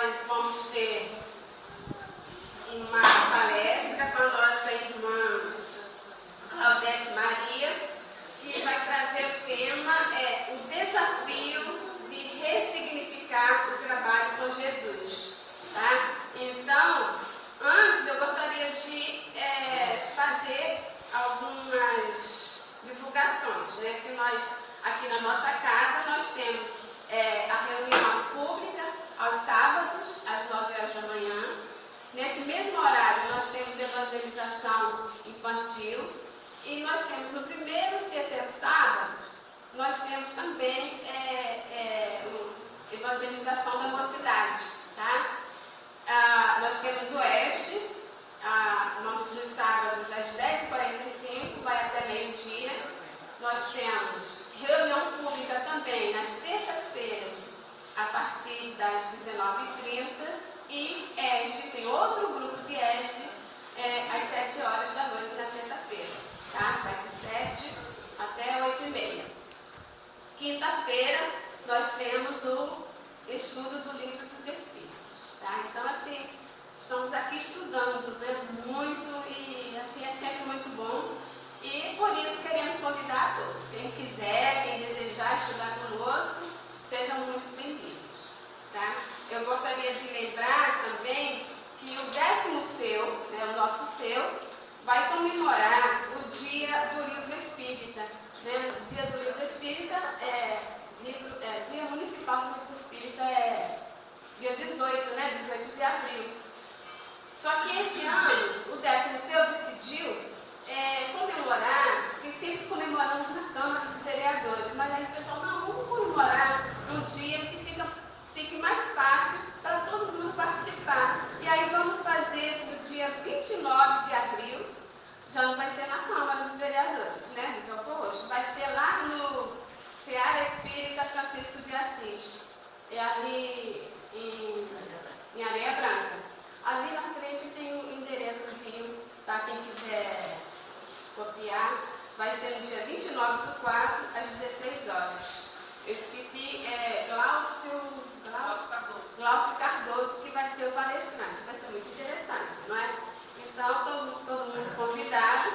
nós vamos ter uma palestra com a nossa irmã Claudete Maria, que vai trazer o tema o desafio de ressignificar o trabalho com Jesus. Tá? Então, antes eu gostaria de fazer algumas divulgações, né? Que nós, aqui na nossa casa, nós temos a reunião pública aos sábados, às 9 horas da manhã. Nesse mesmo horário, nós temos evangelização infantil. E nós temos no primeiro e terceiro sábado, nós temos também evangelização da mocidade. Tá? Nós temos o ESD, nos sábados às 10h45, vai até meio-dia. Nós temos reunião pública também nas terças-feiras, a partir das 19h30. E ESD, tem outro grupo de ESD, às 7 horas da noite na terça-feira. Tá? Vai de 7 até 8h30. Quinta-feira, nós temos o estudo do Livro dos Espíritos. Tá? Então, assim, estamos aqui estudando, né, muito, e assim é sempre muito bom. E por isso queremos convidar a todos. Quem quiser, quem desejar estudar conosco, sejam muito bem-vindos. Tá? Eu gostaria de lembrar também que o 10º seu, né, o nosso seu, vai comemorar o Dia do Livro Espírita. Né? O Dia do Livro Espírita Dia Municipal do Livro Espírita dia 18, né? 18 de abril. Só que esse ano, o 10º seu decidiu comemorar, porque sempre comemoramos na Câmara dos Vereadores, mas aí o pessoal, não, vamos comemorar um dia que fique mais fácil para todo mundo participar. E aí vamos fazer no dia 29 de abril, já não vai ser na Câmara dos Vereadores, né, do Campo Roxo, vai ser lá no Seara Espírita Francisco de Assis, ali em Areia Branca. Ali na frente tem um endereçozinho, tá? Quem quiser copiar, vai ser no dia 29/4, às 16 horas. Eu esqueci, Glaucio Cardoso, que vai ser o palestrante. Vai ser muito interessante, não é? Então, todo mundo convidado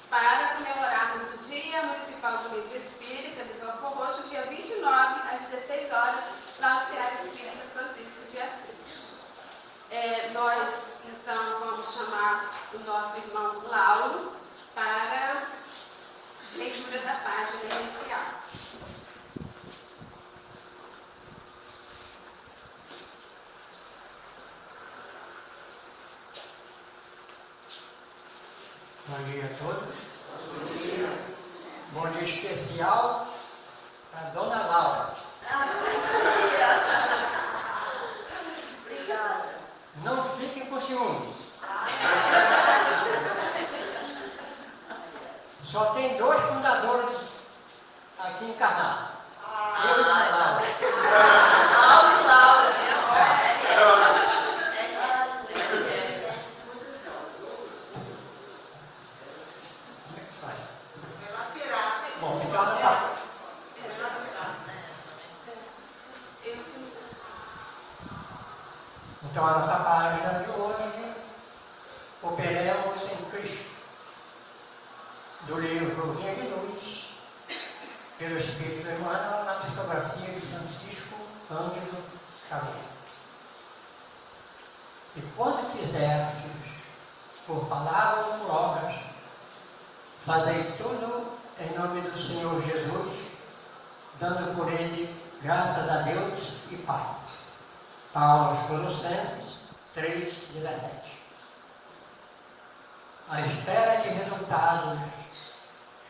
para comemorarmos o Dia Municipal do Livro Espírita do Campo Roxo, dia 29, às 16 horas, lá no Seara Espírita Francisco de Assis. Nós, então, vamos chamar o nosso irmão Lauro para leitura da página inicial. Bom dia a todos. Bom dia. Bom dia especial para a Dona Laura. Obrigada. Não fiquem com ciúmes. Só tem 2 fundadores aqui encarnados. Eu e a Laura. Laura e Laura, né? Bom, então a nossa... Então a nossa página de hoje, Operemos em Cristo, do livro Vinha de Luz, pelo Espírito Emmanuel, na psicografia de Francisco Ângelo Xavier. E quando fizerdes, por palavras ou por obras, fazei tudo em nome do Senhor Jesus, dando por ele graças a Deus e Pai. Paulo aos Colossenses 3:17. A espera de resultados,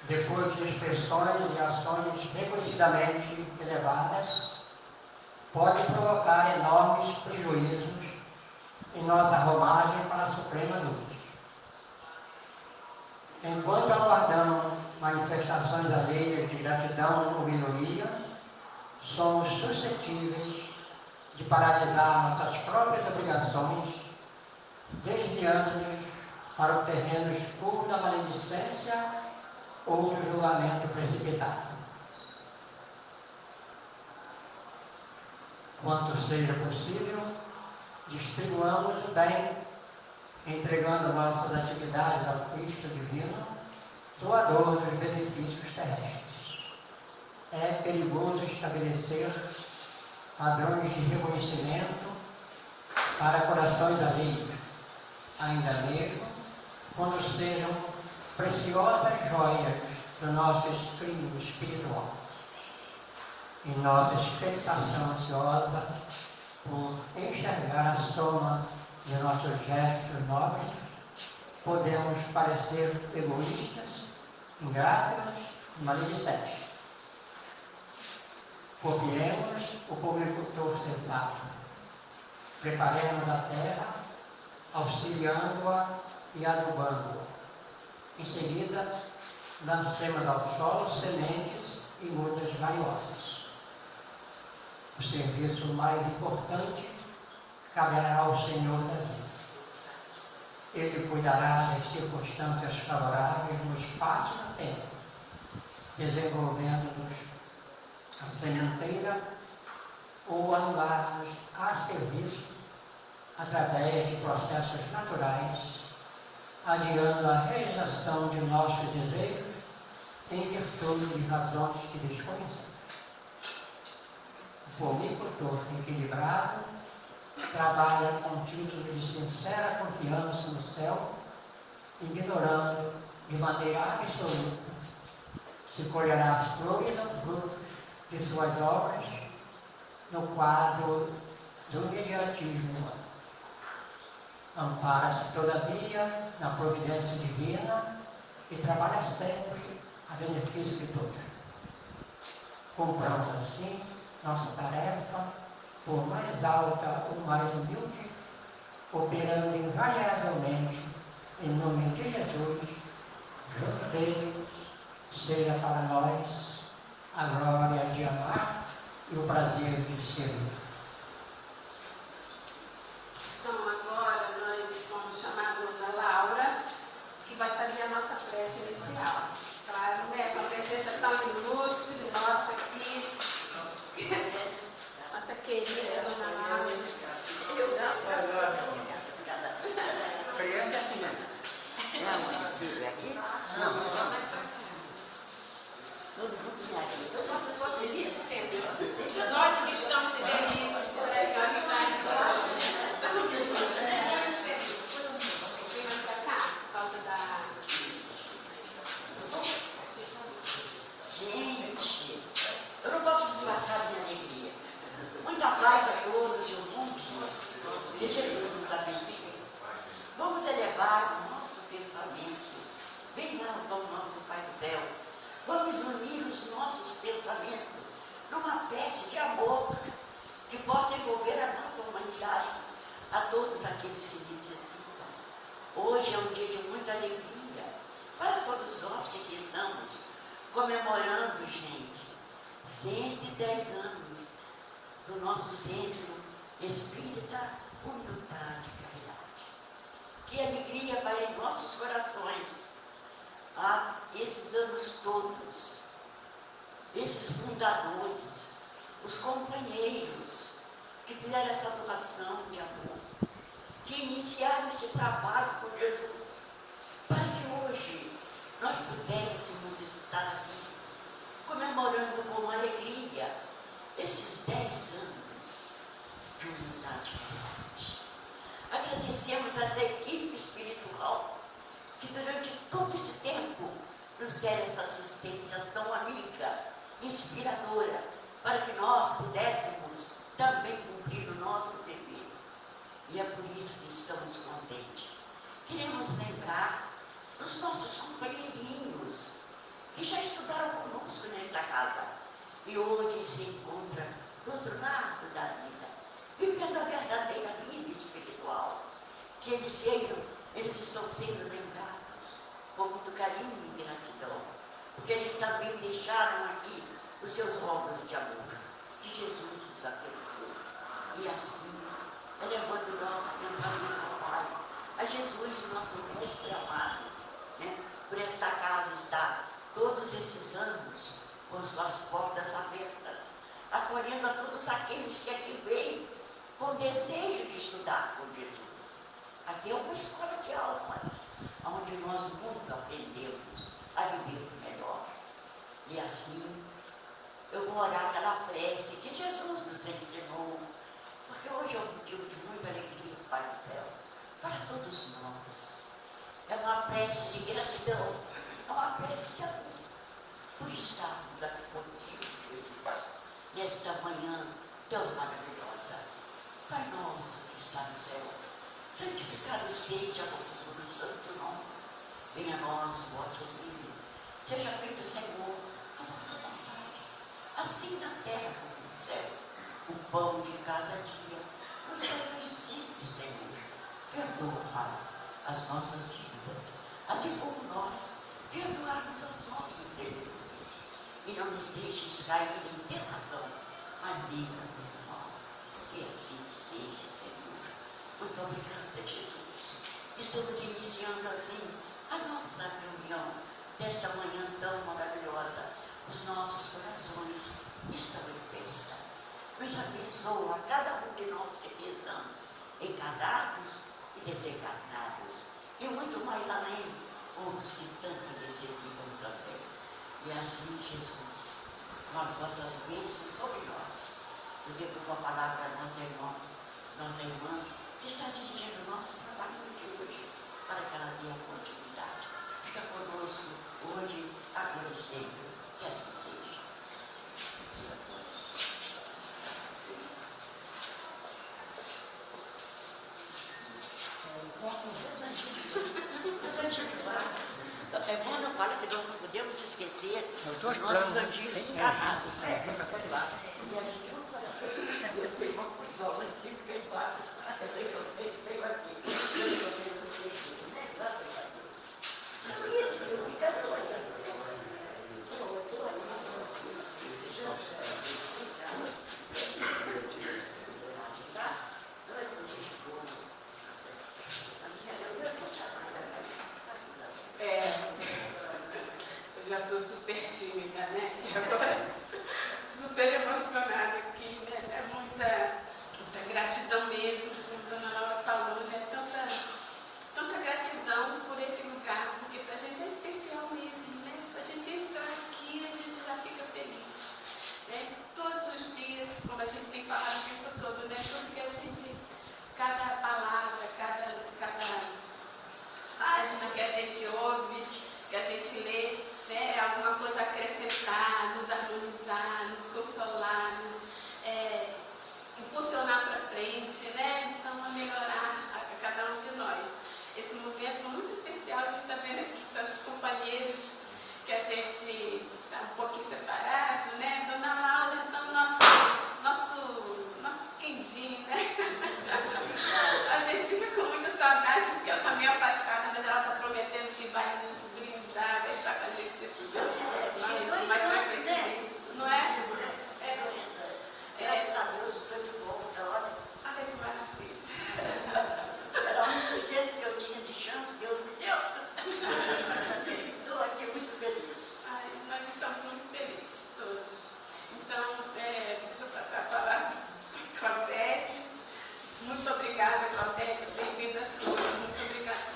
depois de expressões e ações reconhecidamente elevadas, pode provocar enormes prejuízos em nossa romagem para a suprema luz. Enquanto aguardamos manifestações alheias de gratidão ou ironia, somos suscetíveis de paralisar nossas próprias obrigações, desviando-nos para o terreno escuro da maledicência ou do julgamento precipitado. Quanto seja possível, distribuamos o bem, entregando nossas atividades ao Cristo Divino, doador dos benefícios terrestres. É perigoso estabelecer padrões de reconhecimento para corações alheios, ainda mesmo quando sejam preciosas joias do nosso espírito espiritual. E nossa expectação ansiosa por enxergar a soma de nossos gestos nobres, podemos parecer egoístas, ingratos e maledicentes. Copiemos o pulvericultor sensato. Preparemos a terra, auxiliando-a e adubando-a. Em seguida, lancemos ao solo sementes e mudas valiosas. O serviço mais importante caberá ao Senhor da vida. Ele cuidará das circunstâncias favoráveis no espaço e no tempo, desenvolvendo-nos a sementeira ou anular-nos a serviço através de processos naturais, adiando a realização de nossos desejos em virtude de razões que desconhecemos. O pulvericultor equilibrado trabalha com título de sincera confiança no céu, ignorando de maneira absoluta se colherá flores ou frutos de suas obras no quadro do imediatismo humano. Ampara-se, todavia, na providência divina e trabalha sempre a benefício de todos. Cumpramos assim nossa tarefa, por mais alta ou mais humilde, operando invariavelmente em nome de Jesus, junto dele, seja para nós a glória de amar e o prazer de servir. Então, agora nós vamos chamar a dona Laura, que vai fazer a nossa prece inicial. Claro, né? Com a presença tão ilustre nossa aqui, nossa querida dona Laura. Criança aqui mesmo. Não, mãe, filho, aqui? Não, todo mundo me aqui. Eu sou uma pessoa feliz. Nós que estamos felizes por essa amizade estamos felizes. Vem pra cá, por causa da... Gente, eu não posso disfarçar a minha alegria. Muita paz a todos e um bom dia. Que Jesus nos abençoe. Vamos elevar o nosso pensamento bem alto ao nosso Pai do Céu. Vamos unir os nossos pensamentos numa prece de amor que possa envolver a nossa humanidade, a todos aqueles que necessitam. Hoje é um dia de muita alegria para todos nós que aqui estamos comemorando, gente, 110 anos do nosso centro espírita, humildade e caridade. Que alegria para em nossos corações há esses anos todos, esses fundadores, os companheiros que fizeram essa doação de amor, que iniciaram este trabalho com Jesus, para que hoje nós pudéssemos estar aqui comemorando com alegria esses 10 anos de humildade e caridade. Agradecemos essa equipe espiritual que durante todo esse tempo nos deram essa assistência tão amiga, inspiradora, para que nós pudéssemos também cumprir o nosso dever. E é por isso que estamos contentes. Queremos lembrar dos nossos companheirinhos que já estudaram conosco nesta casa e hoje se encontram do outro lado da vida, vivendo a verdadeira vida espiritual. Que eles estão sendo lembrados com muito carinho e gratidão, porque eles também deixaram aqui os seus obras de amor. Que Jesus os abençoe. E assim, elevando o nosso pensamento ao Pai, a Jesus, o nosso mestre amado, né? Por esta casa está todos esses anos com suas portas abertas, acolhendo a todos aqueles que aqui vêm com desejo de estudar com Jesus. Aqui é uma escola de almas, onde nós muito aprendemos a viver melhor. E assim, eu vou orar aquela prece que Jesus nos ensinou, porque hoje é um motivo de muita alegria, Pai do céu, para todos nós. É uma prece de gratidão, é uma prece de amor, por estarmos aqui contigo, Jesus, nesta manhã tão maravilhosa. Pai nosso que está no céu, santificado seja o vosso santo nome. Venha a nós o vosso reino. Seja feito, Senhor, a vossa vontade, assim na terra como no céu. O pão de cada dia nos dai hoje sempre, Senhor. Perdoa, Pai, as nossas dívidas, assim como nós perdoarmos aos nossos devedores. E não nos deixes cair em tentação, mas livra-nos do mal. Que assim seja, Senhor. Muito obrigada, Jesus. Estamos iniciando assim a nossa reunião desta manhã tão maravilhosa. Os nossos corações estão em festa. Nos abençoa a cada um de nós que aqui estamos, encarnados e desencarnados. E muito mais além, outros que tanto necessitam também. E assim, Jesus, com as vossas bênçãos sobre nós, eu devolvo a palavra à nossa irmã, que está dirigindo o nosso trabalho de hoje, para que ela dê a continuidade. Fica conosco hoje, agora e sempre, que assim seja. Emmanuel fala que nós não podemos esquecer os nossos antigos encarnados. E a gente não faz assim. Eu tenho uma pessoa lá em cima que é embaixo. Eu sei que eu veio aqui. Eu ia dizer, eu ficava olhando. Eu estou olhando. Eu já sou super tímida, né? E agora, super emocionada aqui, né? É muita gratidão mesmo, como a Dona Laura falou, né? Tanta gratidão por esse lugar, porque pra gente é especial mesmo, né? Pra gente entrar aqui, a gente já fica feliz, né? Todos os dias, como a gente tem falado o tempo todo, né? Tudo que a gente, cada palavra, cada página que a gente ouve, que a gente lê, né, alguma coisa a acrescentar, nos harmonizar, nos consolar, nos impulsionar para frente, né? Então, a melhorar a cada um de nós. Esse momento muito especial, a gente está vendo aqui tantos companheiros que a gente está um pouquinho separado, né? Dona Laura, então, nosso quindim, né? A gente fica com muita saudade, porque ela está meio afastada, mas ela está prometendo que vai nos brindar, vai estar com a gente mais frequentemente, não é? Graças a Deus, estou de volta, olha. Olha que maravilha. Era 1% que eu tinha de chance, Deus me deu. Estou aqui muito feliz. Ai, nós estamos muito felizes todos. Então, deixa eu passar a palavra para a Claudete. Muito obrigada, Claudete. Bem-vinda a todos. Muito obrigada.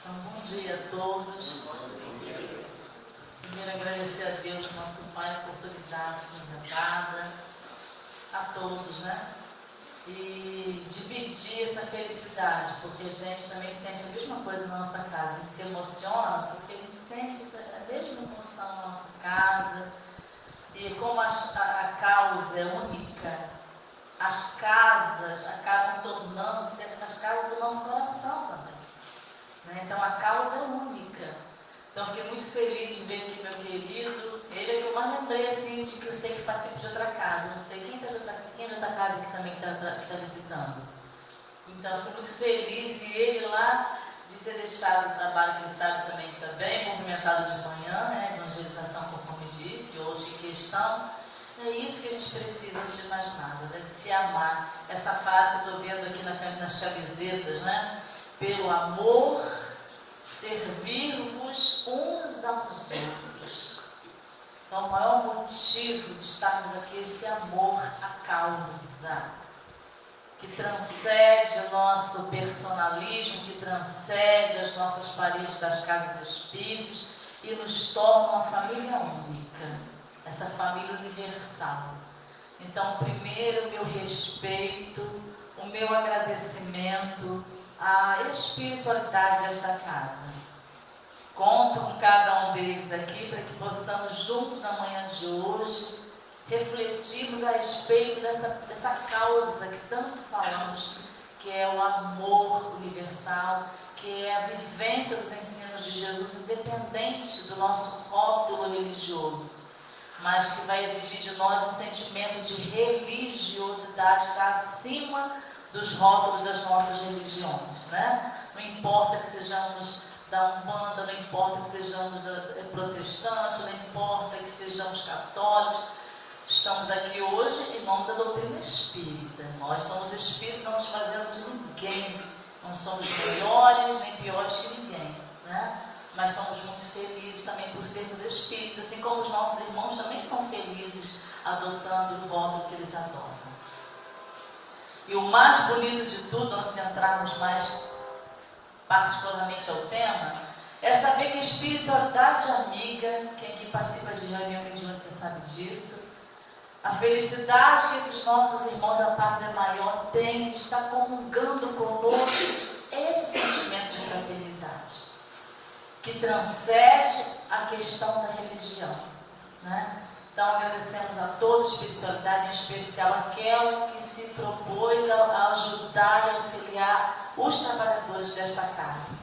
Então, bom dia a todos. Primeiro, agradecer a Deus, nosso Pai, a oportunidade que nos é dada, a todos, né? E dividir essa felicidade, porque a gente também sente a mesma coisa na nossa casa. A gente se emociona porque a gente sente a mesma emoção na nossa casa. E como a causa é única, as casas acabam tornando-se as casas do nosso coração também. Né? Então a causa é única. Então fiquei muito feliz de ver aqui meu querido. Ele é que eu mais lembrei assim, de que eu sei que participa de outra casa. Não sei quem é de outra casa aqui também que está visitando. Então eu fico muito feliz e ele lá de ter deixado o trabalho que ele sabe também que está bem movimentado de manhã, né? Evangelização, conforme disse, hoje em questão. É isso que a gente precisa antes de mais nada, né? De se amar. Essa frase que eu estou vendo aqui nas camisetas, né? Pelo amor, servir-vos aos outros. Então, o maior motivo de estarmos aqui é esse amor à causa, que transcende o nosso personalismo, que transcende as nossas paredes das casas espíritas e nos torna uma família única, essa família universal. Então, primeiro, o meu respeito, o meu agradecimento à espiritualidade desta casa. Conto com cada um deles aqui para que possamos juntos na manhã de hoje refletirmos a respeito dessa causa que tanto falamos, que é o amor universal, que é a vivência dos ensinos de Jesus, independente do nosso rótulo religioso, mas que vai exigir de nós um sentimento de religiosidade que está acima dos rótulos das nossas religiões, né? Não importa que sejamos da Umbanda, não importa que sejamos protestantes, não importa que sejamos católicos, estamos aqui hoje em nome da doutrina espírita. Nós somos espíritos, não nos fazemos de ninguém, não somos melhores nem piores que ninguém, né? Mas somos muito felizes também por sermos espíritos, assim como os nossos irmãos também são felizes adotando o rótulo que eles adotam. E o mais bonito de tudo, antes de entrarmos mais particularmente ao tema, é saber que a espiritualidade amiga, quem aqui participa de reunião mediúnica sabe disso, a felicidade que esses nossos irmãos da Pátria Maior têm de estar comungando conosco esse sentimento de fraternidade, que transcende a questão da religião, né? Então agradecemos a toda a espiritualidade, em especial aquela que se propôs a ajudar e auxiliar os trabalhadores desta casa,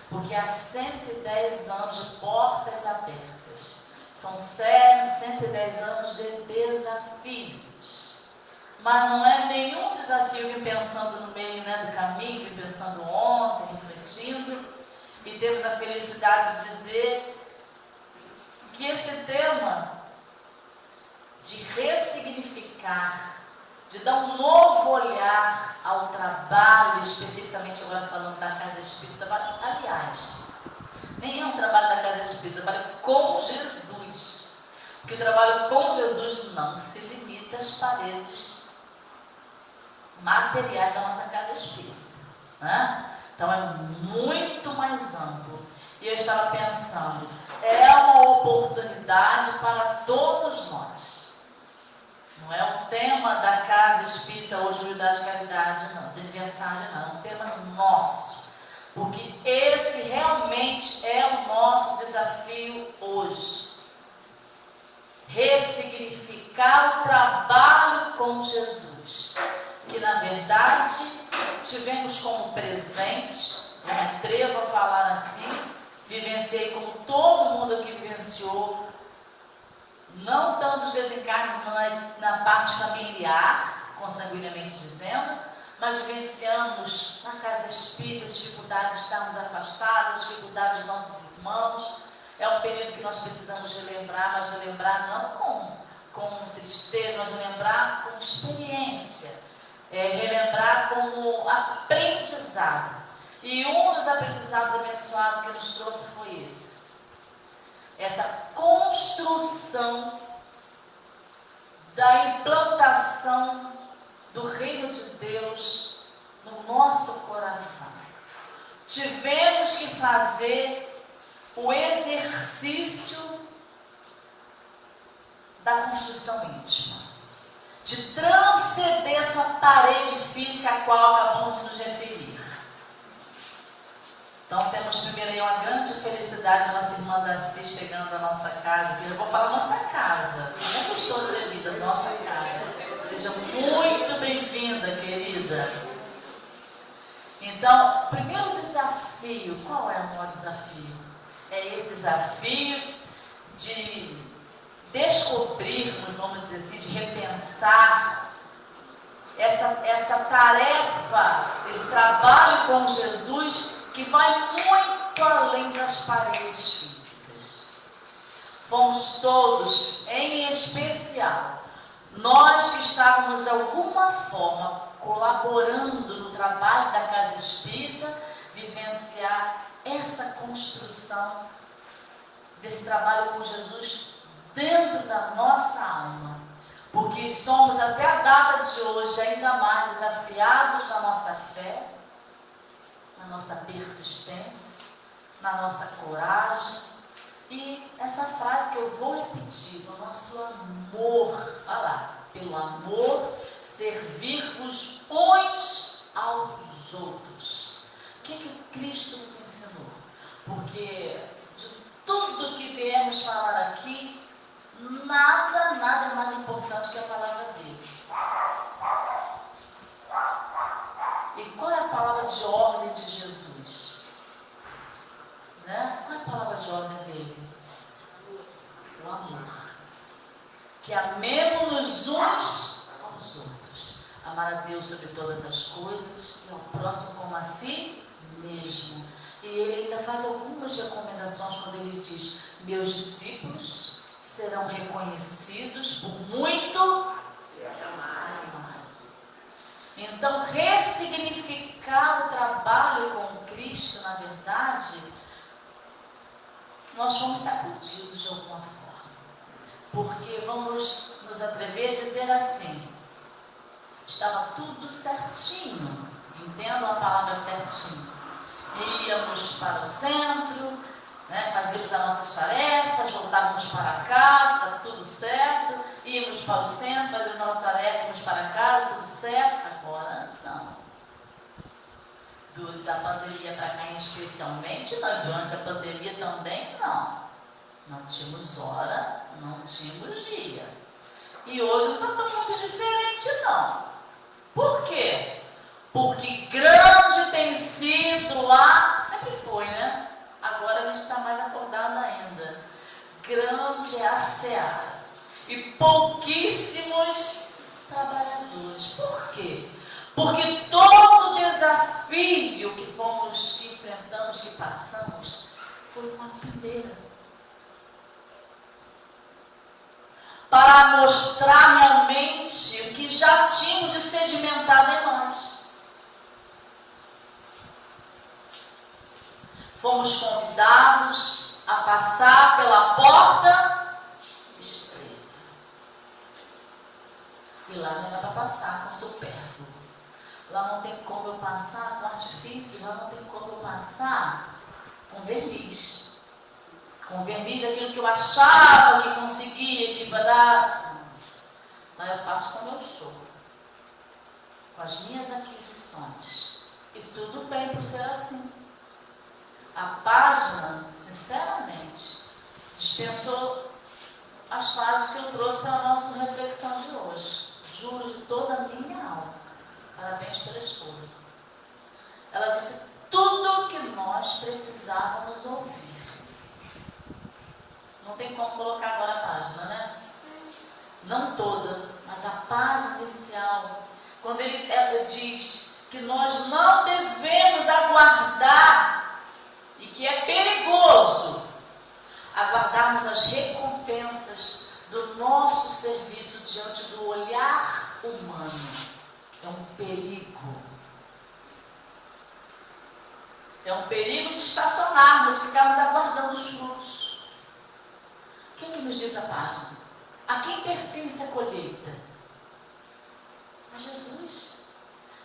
porque há 110 anos de portas abertas, são 110 anos de desafios, mas não é nenhum desafio que pensando no meio, né, do caminho, que pensando ontem, refletindo, e temos a felicidade de dizer que esse tema de ressignificar, de dar um novo olhar ao trabalho, especificamente agora falando da Casa Espírita, aliás, nem é um trabalho da Casa Espírita, trabalho com Jesus, porque o trabalho com Jesus não se limita às paredes materiais da nossa Casa Espírita, né? Então é muito mais amplo. E eu estava pensando, é uma oportunidade para todos nós. Não é um tema da Casa Espírita hoje, Unidade de Caridade, não, de aniversário não, é um tema nosso, porque esse realmente é o nosso desafio hoje. Ressignificar o trabalho com Jesus, que na verdade tivemos como presente, eu me atrevo a falar assim, vivenciei como todo mundo aqui vivenciou, não tanto os desencarnes na parte familiar, consanguineamente dizendo, mas vivenciamos na Casa Espírita, dificuldade de estarmos afastados, dificuldade dos nossos irmãos. É um período que nós precisamos relembrar, mas relembrar não com tristeza, mas relembrar com experiência, relembrar como aprendizado. E um dos aprendizados abençoados que nos trouxe foi esse. Essa construção da implantação do reino de Deus no nosso coração. Tivemos que fazer o exercício da construção íntima, de transcender essa parede física a qual acabamos de nos referir. Então temos primeiro aí uma grande felicidade da nossa irmã Daci chegando à nossa casa, que eu vou falar nossa casa, não gostou da vida, nossa casa. Seja muito bem-vinda, querida. Então, primeiro desafio, qual é o maior desafio? É esse desafio de descobrirmos, vamos dizer assim, de repensar essa tarefa, esse trabalho com Jesus, que vai muito além das paredes físicas. Fomos todos, em especial, nós que estávamos de alguma forma colaborando no trabalho da Casa Espírita, vivenciar essa construção desse trabalho com Jesus dentro da nossa alma. Porque somos até a data de hoje ainda mais desafiados na nossa fé, na nossa persistência, na nossa coragem. E essa frase que eu vou repetir, no nosso amor, olha lá, pelo amor, servir-vos uns aos outros. O que o Cristo nos ensinou? Porque de tudo que viemos falar aqui, nada é mais importante que a palavra dele. E qual é a palavra de ordem de Jesus? Né? Qual é a palavra de ordem dele? O amor. Que amemos uns aos outros. Amar a Deus sobre todas as coisas e ao próximo como a si mesmo. E ele ainda faz algumas recomendações quando ele diz: meus discípulos serão reconhecidos por muito se amarem. Então, ressignificar o trabalho com Cristo, na verdade, nós fomos sacudidos de alguma forma. Porque vamos nos atrever a dizer assim: estava tudo certinho, entendam a palavra certinho. Íamos para o centro, né, fazíamos as nossas tarefas, voltávamos para casa, está tudo certo. Íamos para o centro, fazíamos as nossas tarefas, íamos para casa, tudo certo. Agora não. Da pandemia para cá especialmente, não, durante a pandemia também não. Não tínhamos hora, não tínhamos dia. E hoje não está muito diferente não. Por quê? Porque grande tem sido sempre foi, né? Agora a gente está mais acordado ainda. Grande é a seara. E pouquíssimos trabalhadores. Por quê? Porque todo desafio que enfrentamos, que passamos, foi uma primeira. Para mostrar realmente o que já tínhamos de sedimentado em nós. Fomos convidados a passar pela porta estreita. E lá não dá para passar com supérfluo. Lá não tem como eu passar com artifício, lá não tem como eu passar com verniz. Com verniz daquilo que eu achava que conseguia, que ia dar. Lá eu passo como eu sou. Com as minhas aquisições. E tudo bem por ser assim. A página, sinceramente, dispensou as frases que eu trouxe para a nossa reflexão de hoje. Juro de toda a minha alma. Parabéns pela escolha. Ela disse tudo o que nós precisávamos ouvir. Não tem como colocar agora a página, né? Não toda, mas a página inicial. Quando ela diz que nós não devemos aguardar, e que é perigoso aguardarmos as recompensas do nosso serviço diante do olhar humano. É um perigo. É um perigo de estacionarmos, ficarmos aguardando os frutos. O que nos diz a página? A quem pertence a colheita? A Jesus.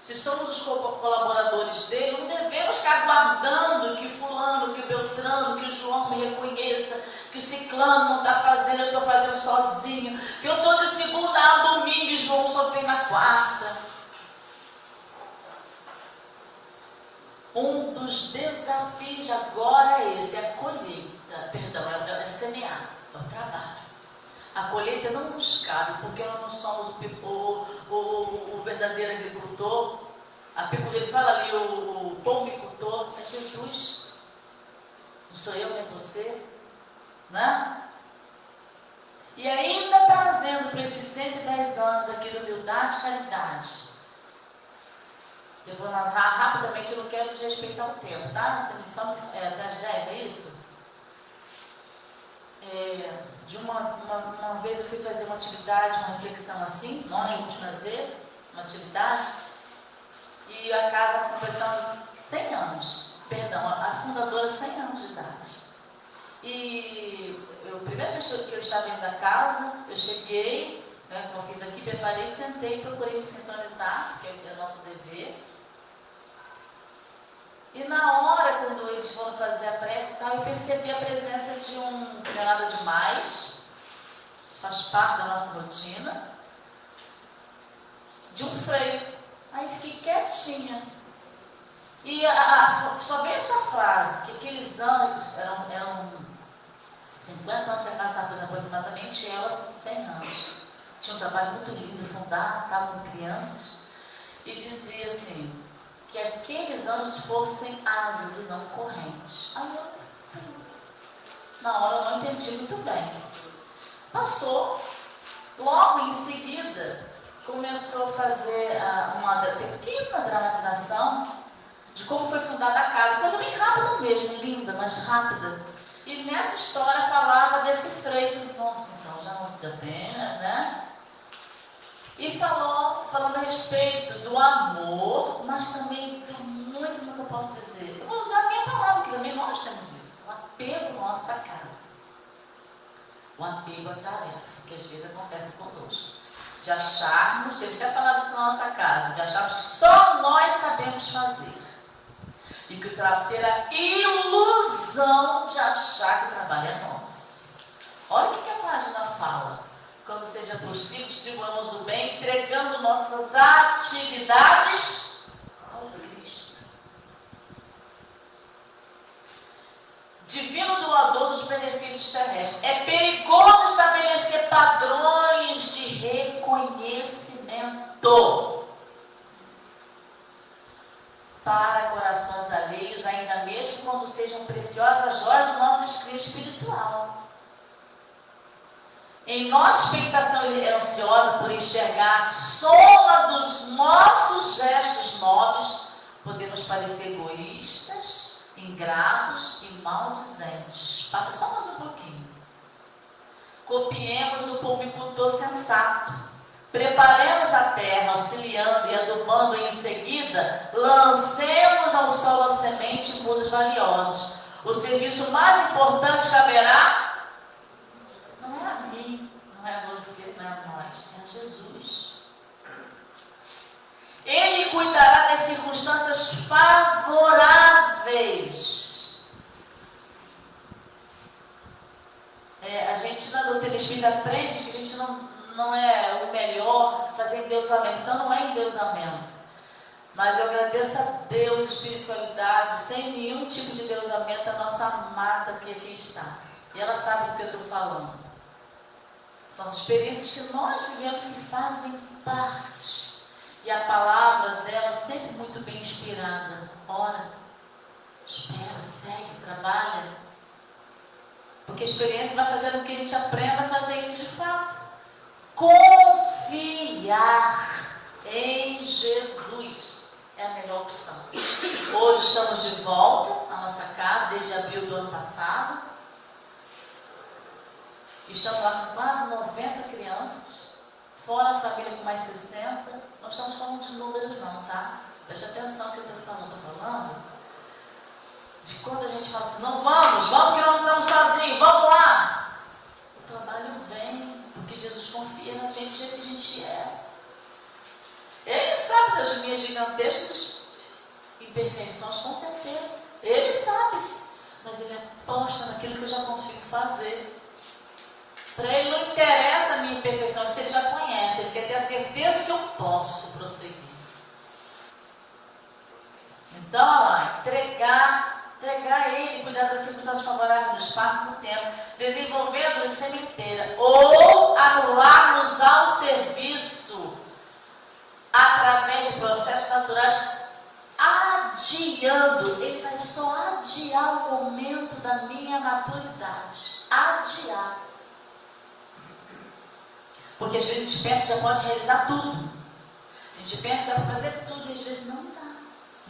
Se somos os colaboradores dele, não devemos ficar aguardando que fulano, que o Beltrano, que o João me reconheça, que o ciclano não está fazendo, eu estou fazendo sozinho, que eu estou de segunda a domingo e João só vem na quarta. Um dos desafios de agora é esse, é a colheita, é semear, é o trabalho. A colheita não nos cabe, porque nós não somos o verdadeiro agricultor. Ele fala ali, o pomicultor, é Jesus. Não sou eu nem você, né? E ainda trazendo para esses 110 anos aqui de humildade e caridade. Eu vou narrar rapidamente, eu não quero desrespeitar o tempo, tá? Essa missão é das 10, é isso? Uma vez eu fui fazer uma atividade, uma reflexão assim, nós vamos fazer uma atividade, e a casa está completando 100 anos, perdão, a fundadora 100 anos de idade. E vez que eu estava indo da casa, eu cheguei, né, como eu fiz aqui, preparei, sentei, procurei me sintonizar, que é o nosso dever. E na hora, quando eles foram fazer a prece e tal, eu percebi a presença de um, não é nada demais, isso faz parte da nossa rotina, de um freio. Aí fiquei quietinha. E só veio essa frase, que aqueles anos, eram 50 anos que a casa estava fazendo aproximadamente, e ela 100 anos. Tinha um trabalho muito lindo, fundado, estava com crianças, e dizia assim, que aqueles anos fossem asas e não correntes. Aí eu, na hora, eu não entendi muito bem. Passou, logo em seguida, começou a fazer uma pequena dramatização de como foi fundada a casa, coisa bem rápida mesmo, linda, mas rápida. E nessa história falava desse freio, nossa, então já tem, né? E falando a respeito do amor, mas também do muito, como eu posso dizer, eu vou usar a minha palavra, que também nós temos isso, o apego nosso à casa. O apego à tarefa, que às vezes acontece conosco. De acharmos, temos até falado isso na nossa casa, de acharmos que só nós sabemos fazer. E que ter a ilusão de achar que o trabalho é nosso. Olha o que a página fala. Quando seja possível, distribuamos o bem, entregando nossas atividades ao Cristo. Divino doador dos benefícios terrestres. É perigoso estabelecer padrões de reconhecimento para corações alheios, ainda mesmo quando sejam preciosas joias do nosso escrito espiritual. Em nossa expectação ansiosa por enxergar a soma dos nossos gestos nobres, podemos parecer egoístas, ingratos e maldizentes. Passa só mais um pouquinho. Copiemos o pulmicultor sensato. Preparemos a terra, auxiliando e adubando, e em seguida lancemos ao solo a semente em mudas valiosas. O serviço mais importante caberá não é a mim, não é a você, não é a nós, é a Jesus. Ele cuidará das circunstâncias favoráveis. A gente na doutrina espírita aprende que a gente não é o melhor fazer endeusamento. Então não é endeusamento. Mas eu agradeço a Deus, a espiritualidade, sem nenhum tipo de endeusamento, a nossa amada que aqui está. E ela sabe do que eu estou falando. São as experiências que nós vivemos que fazem parte. E a palavra dela sempre muito bem inspirada. Ora, espera, segue, trabalha. Porque a experiência vai fazer com que a gente aprenda a fazer isso de fato. Confiar em Jesus é a melhor opção. Hoje estamos de volta à nossa casa, desde abril do ano passado. Estamos lá com quase 90 crianças, fora a família com mais 60. Não estamos falando de números não, tá? Preste atenção no que eu estou falando. Estou falando de quando a gente fala assim, não vamos que não estamos sozinhos, vamos lá. O trabalho vem, porque Jesus confia na gente do jeito que a gente é. Ele sabe das minhas gigantescas imperfeições, com certeza. Ele sabe. Mas ele aposta naquilo que eu já consigo fazer. Para ele não interessa a minha imperfeição, isso ele já conhece. Ele quer ter a certeza que eu posso prosseguir. Então, olha lá, entregar a ele, cuidar das circunstâncias favoráveis do espaço e do tempo, desenvolvendo-nos sementeira, ou anular-nos ao serviço, através de processos naturais, adiando. Ele vai só adiar o momento da minha maturidade. Adiar. Porque às vezes a gente pensa que já pode realizar tudo. A gente pensa que dá para fazer tudo e às vezes não dá.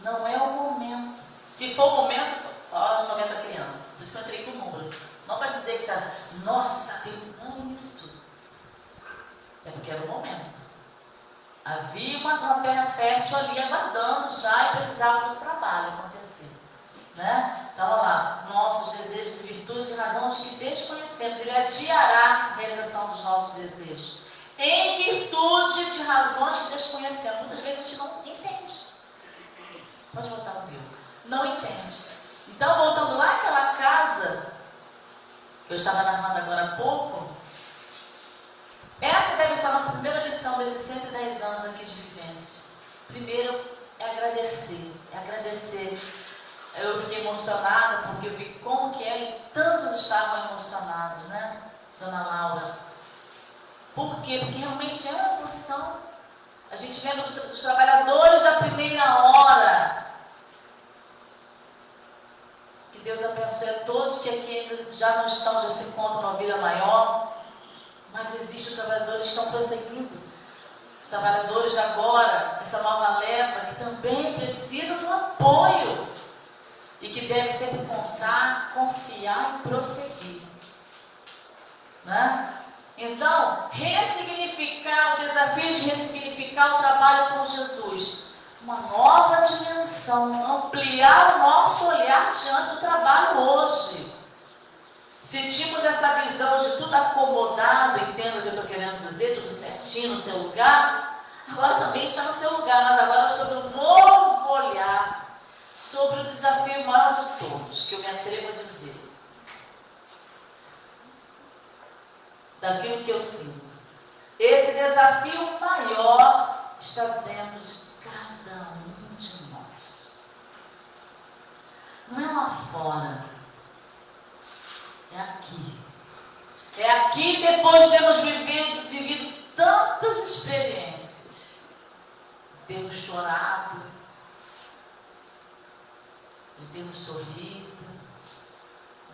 Não é o momento. Se for o momento, fala de 90 crianças. Por isso que eu entrei com o número. Não para dizer que está, nossa, não é isso. É porque era o momento. Havia uma terra fértil ali aguardando já e precisava do trabalho acontecer. Né? Então, olha lá, nossos desejos, virtudes e razão de que desconhecemos. Ele adiará a realização dos nossos desejos. Em virtude de razões que desconhecemos. Muitas vezes a gente não entende. Pode voltar o meu. Não entende. Então, voltando lá àquela casa, que eu estava narrando agora há pouco, essa deve ser a nossa primeira lição desses 110 anos aqui de vivência. Primeiro, é agradecer. Eu fiquei emocionada porque eu vi como que ela e tantos estavam emocionados, né, Dona Laura? Por quê? Porque realmente é uma emoção. A gente lembra dos trabalhadores da primeira hora. Que Deus abençoe a todos que aqui ainda já não estão, já se encontram numa vida maior. Mas existem os trabalhadores que estão prosseguindo. Os trabalhadores de agora, essa nova leva, que também precisa do apoio. E que deve sempre contar, confiar e prosseguir. Né? Então, ressignificar, o desafio de ressignificar o trabalho com Jesus. Uma nova dimensão, ampliar o nosso olhar diante do trabalho hoje. Sentimos essa visão de tudo acomodado, entenda o que eu estou querendo dizer, tudo certinho no seu lugar. Agora também está no seu lugar, mas agora sobre um novo olhar, sobre o desafio maior de todos, que eu me atrevo a dizer. Daquilo que eu sinto. Esse desafio maior está dentro de cada um de nós. Não é lá fora. É aqui. É aqui, depois de termos vivido tantas experiências, de termos chorado, de termos sorrido,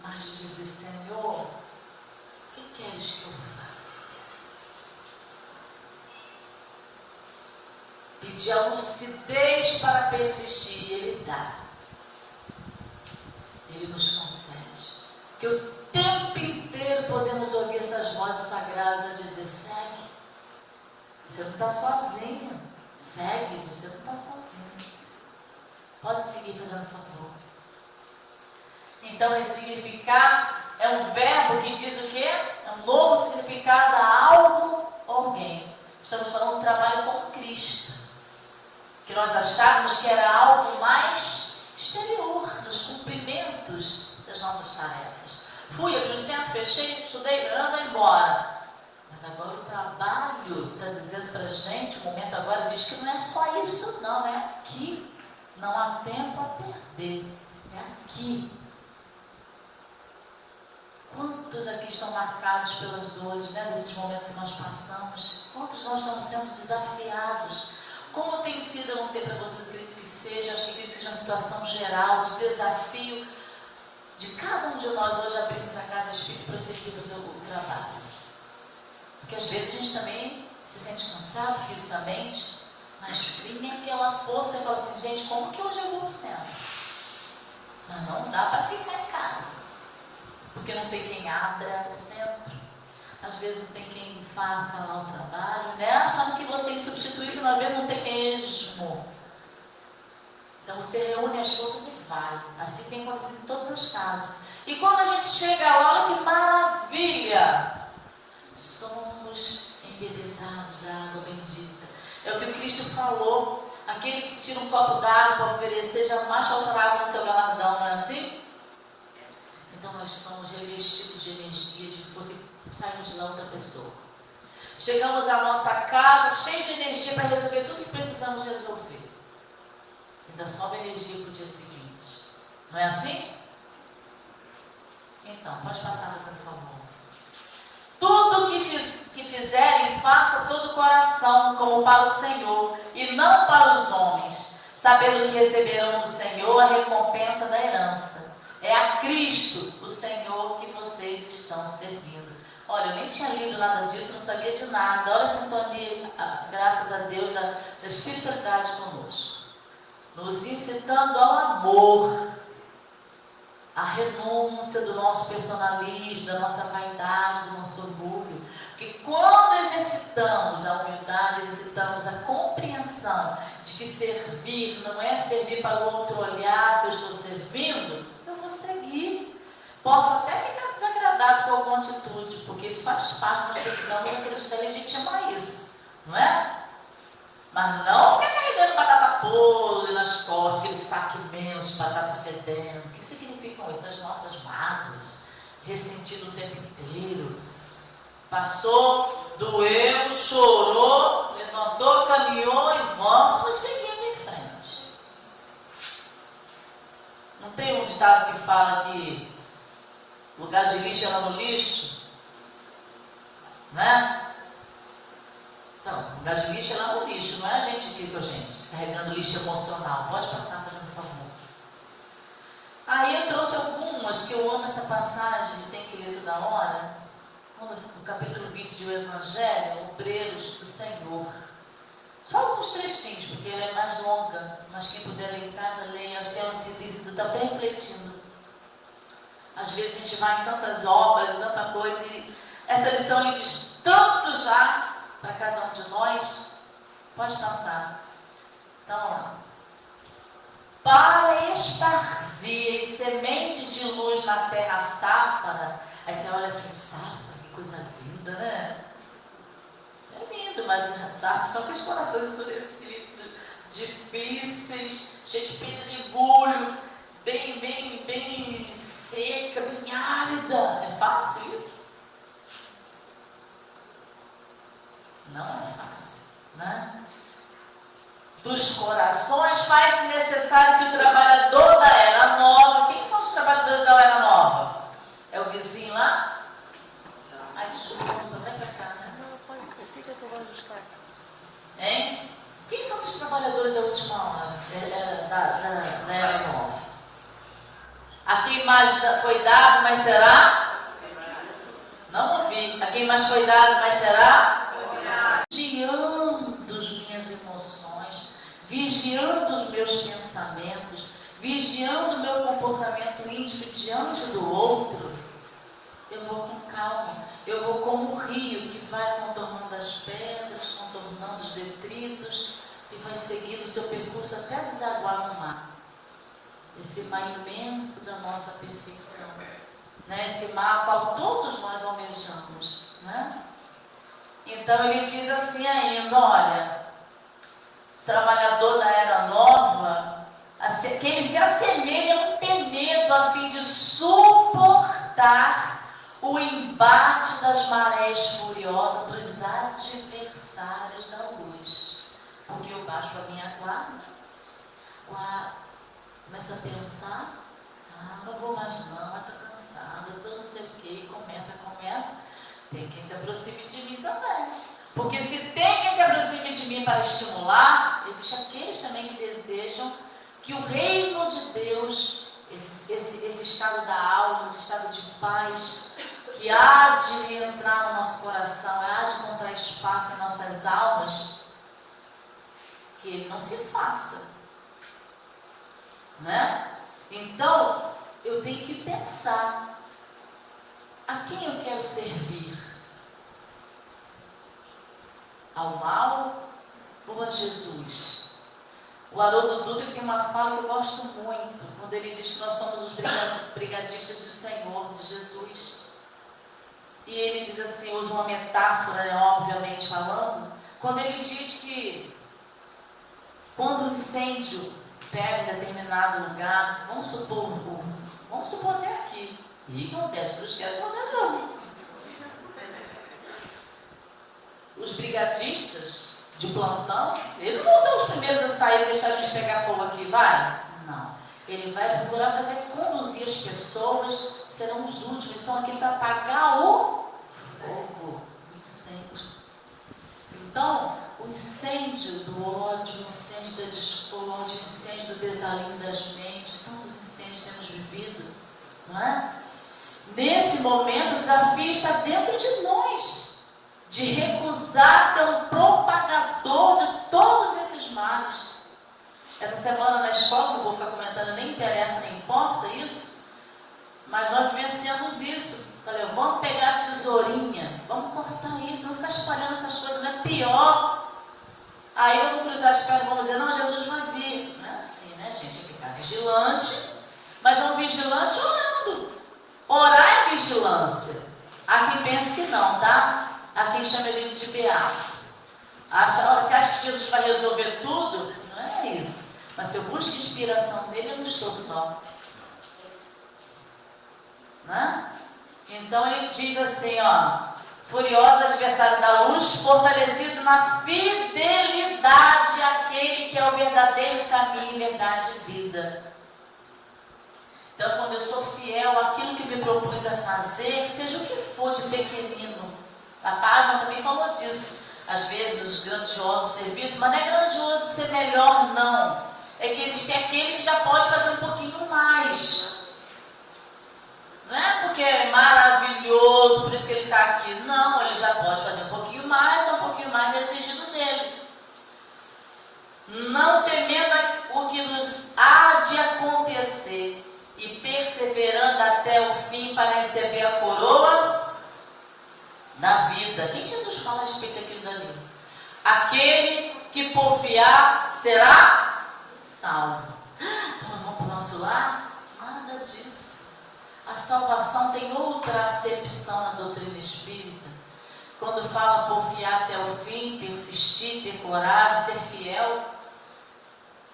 mas de dizer, Senhor, o que queres que eu faça? Pedir a lucidez para persistir, e Ele dá. Ele nos concede. Que o tempo inteiro podemos ouvir essas vozes sagradas a dizer, segue. Você não está sozinho. Segue, você não está sozinho. Pode seguir fazendo favor. Então, ressignificar é um verbo que diz o quê? É um novo significado a algo ou alguém. Estamos falando do trabalho com Cristo. Que nós achávamos que era algo mais exterior, nos cumprimentos das nossas tarefas. Fui, abri o centro, fechei, estudei, ando embora. Mas agora o trabalho está dizendo para a gente, o momento agora diz que não é só isso não, é aqui. Não há tempo a perder, é aqui. Quantos aqui estão marcados pelas dores, né, desses momentos que nós passamos? Quantos nós estamos sendo desafiados? Como tem sido, eu não sei para vocês, acredito que seja, acho que acredito que seja uma situação geral de desafio de cada um de nós hoje abrirmos a casa espírita e prosseguirmos o trabalho. Porque às vezes a gente também se sente cansado fisicamente, mas vem aquela força e fala assim, gente, como que hoje eu vou ao centro? Mas não dá para ficar em casa. Porque não tem quem abra o centro. Às vezes não tem quem faça lá o trabalho, né? Achando que você é insubstituível, às vezes não tem mesmo. Então você reúne as forças e vai. Assim tem acontecido em todas as casas. E quando a gente chega lá, olha que maravilha! Somos embebedados à água bendita. É o que o Cristo falou. Aquele que tira um copo d'água para oferecer, jamais faltará água no seu galardão, não é assim? Então nós somos revestidos de energia, de força e saímos de lá outra pessoa. Chegamos à nossa casa cheios de energia para resolver tudo que precisamos resolver. Ainda sobra energia para o dia seguinte. Não é assim? Então, pode passar, por favor. Tudo que fizerem, faça todo o coração, como para o Senhor, e não para os homens, sabendo que receberão do Senhor a recompensa da herança. É a Cristo, o Senhor, que vocês estão servindo. Olha, eu nem tinha lido nada disso, não sabia de nada. Olha a sintonia, graças a Deus, da espiritualidade conosco. Nos incitando ao amor, à renúncia do nosso personalismo, da nossa vaidade, do nosso orgulho. Porque quando exercitamos a humildade, exercitamos a compreensão de que servir não é servir para o outro olhar se eu estou servindo, eu vou seguir. Posso até ficar desagradado cuidado com alguma atitude, porque isso faz parte, nós precisamos acreditar e legitimar isso, não é? Mas não ficar carregando batata podre nas costas, aquele saco imenso de batata fedendo. O que significam isso? As nossas mágoas, ressentido o tempo inteiro. Passou, doeu, chorou, levantou, caminhou e vamos seguindo em frente. Não tem um ditado que fala que lugar de lixo é lá no lixo? Né? Não, lugar de lixo é lá no lixo, não é a gente aqui com a gente, carregando lixo emocional. Pode passar, fazendo favor. Aí eu trouxe algumas, que eu amo essa passagem, tem que ler toda hora, no capítulo 20 do Evangelho, Obreiros do Senhor. Só alguns trechinhos, porque ela é mais longa, mas quem puder ler em casa, leia. Acho que ela se está até refletindo. Às vezes a gente vai em tantas obras, em tanta coisa, e essa lição lhe diz tanto já para cada um de nós. Pode passar. Então, lá. Para esparcir semente de luz na terra sáfara. Aí você olha assim, sáfara, que coisa linda, né? É lindo, mas sáfara são aqueles corações endurecidos, difíceis, cheios de pedregulho, bem seca, bem árida. É fácil isso? Não é fácil, né? Dos corações faz-se necessário que o trabalhador da era nova... Quem são os trabalhadores da era nova? É o vizinho lá? Ai, desculpa, não vem pra cá, né? Fica que eu vou ajustar. Hein? Quem são esses trabalhadores da última hora? Da era nova? A quem mais foi dado, mas será? Não ouvi. A quem mais foi dado, mas será? Vigiando as minhas emoções, vigiando os meus pensamentos, vigiando o meu comportamento íntimo diante do outro, eu vou com calma, eu vou como o rio que vai contornando as pedras, contornando os detritos e vai seguindo o seu percurso até desaguar no mar. Esse mar imenso da nossa perfeição, né? Esse mar ao qual todos nós almejamos, né? Então ele diz assim ainda, olha, trabalhador da era nova, que ele se assemelha a um penedo a fim de suportar o embate das marés furiosas dos adversários da luz. Porque eu baixo a minha guarda, começa a pensar, não vou mais não, estou cansada, estou não sei o que, começa, tem quem se aproxime de mim também. Porque se tem quem se aproxime de mim para estimular, existem aqueles também que desejam que o reino de Deus, esse estado da alma, esse estado de paz, que há de entrar no nosso coração, há de encontrar espaço em nossas almas, que ele não se faça. Né? Então, eu tenho que pensar, a quem eu quero servir? Ao mal ou a Jesus? O Haroldo Dutra tem uma fala que eu gosto muito, quando ele diz que nós somos os brigadistas do Senhor, de Jesus. E ele diz assim, usa uma metáfora, né, obviamente falando, quando ele diz que quando o incêndio pega em determinado lugar, vamos supor até aqui, e que acontece, Deus quer poder não. Os brigadistas de plantão, eles não vão ser os primeiros a sair e deixar a gente pegar fogo aqui, vai? Não. Ele vai procurar conduzir as pessoas, serão os últimos, são aqueles para apagar o fogo, o incêndio. Então, o incêndio do ódio, o incêndio da discórdia, o incêndio do desalinho das mentes, tantos incêndios temos vivido, não é? Nesse momento, o desafio está dentro de nós, de recusar ser um propagador de todos esses males. Essa semana na escola, não vou ficar comentando, nem interessa, nem importa isso, mas nós vivenciamos isso. Falei, vamos pegar a tesourinha, vamos cortar isso, vamos ficar espalhando essas coisas, não é pior. Aí vamos cruzar as pernas e vamos dizer, não, Jesus vai vir. Não é assim, né, gente? É ficar vigilante, mas é um vigilante orando. Orar e vigilância. Há quem pense que não, tá? Há quem chame a gente de beato. Você acha que Jesus vai resolver tudo? Não é isso. Mas se eu busco inspiração dele, eu não estou só. Né? Então ele diz assim, ó, furioso adversário da luz, fortalecido na fidelidade àquele que é o verdadeiro caminho, verdade e vida. Então, quando eu sou fiel àquilo que me propus a fazer, seja o que for de pequenino, a página também falou disso. Às vezes, os grandiosos serviços, mas não é grandioso ser melhor, não. É que existe aquele que já pode fazer um pouquinho mais. Não é porque é maravilhoso, por isso que ele está aqui. Não, ele já pode fazer um pouquinho mais, então um pouquinho mais é exigido dele. Não temendo o que nos há de acontecer e perseverando até o fim para receber a coroa da vida. Quem Jesus fala a respeito daquilo dali? Aquele que porfiar será salvo. Então nós vamos para o nosso lar? Nada disso. A salvação tem outra acepção na doutrina espírita. Quando fala porfiar até o fim, persistir, ter coragem, ser fiel,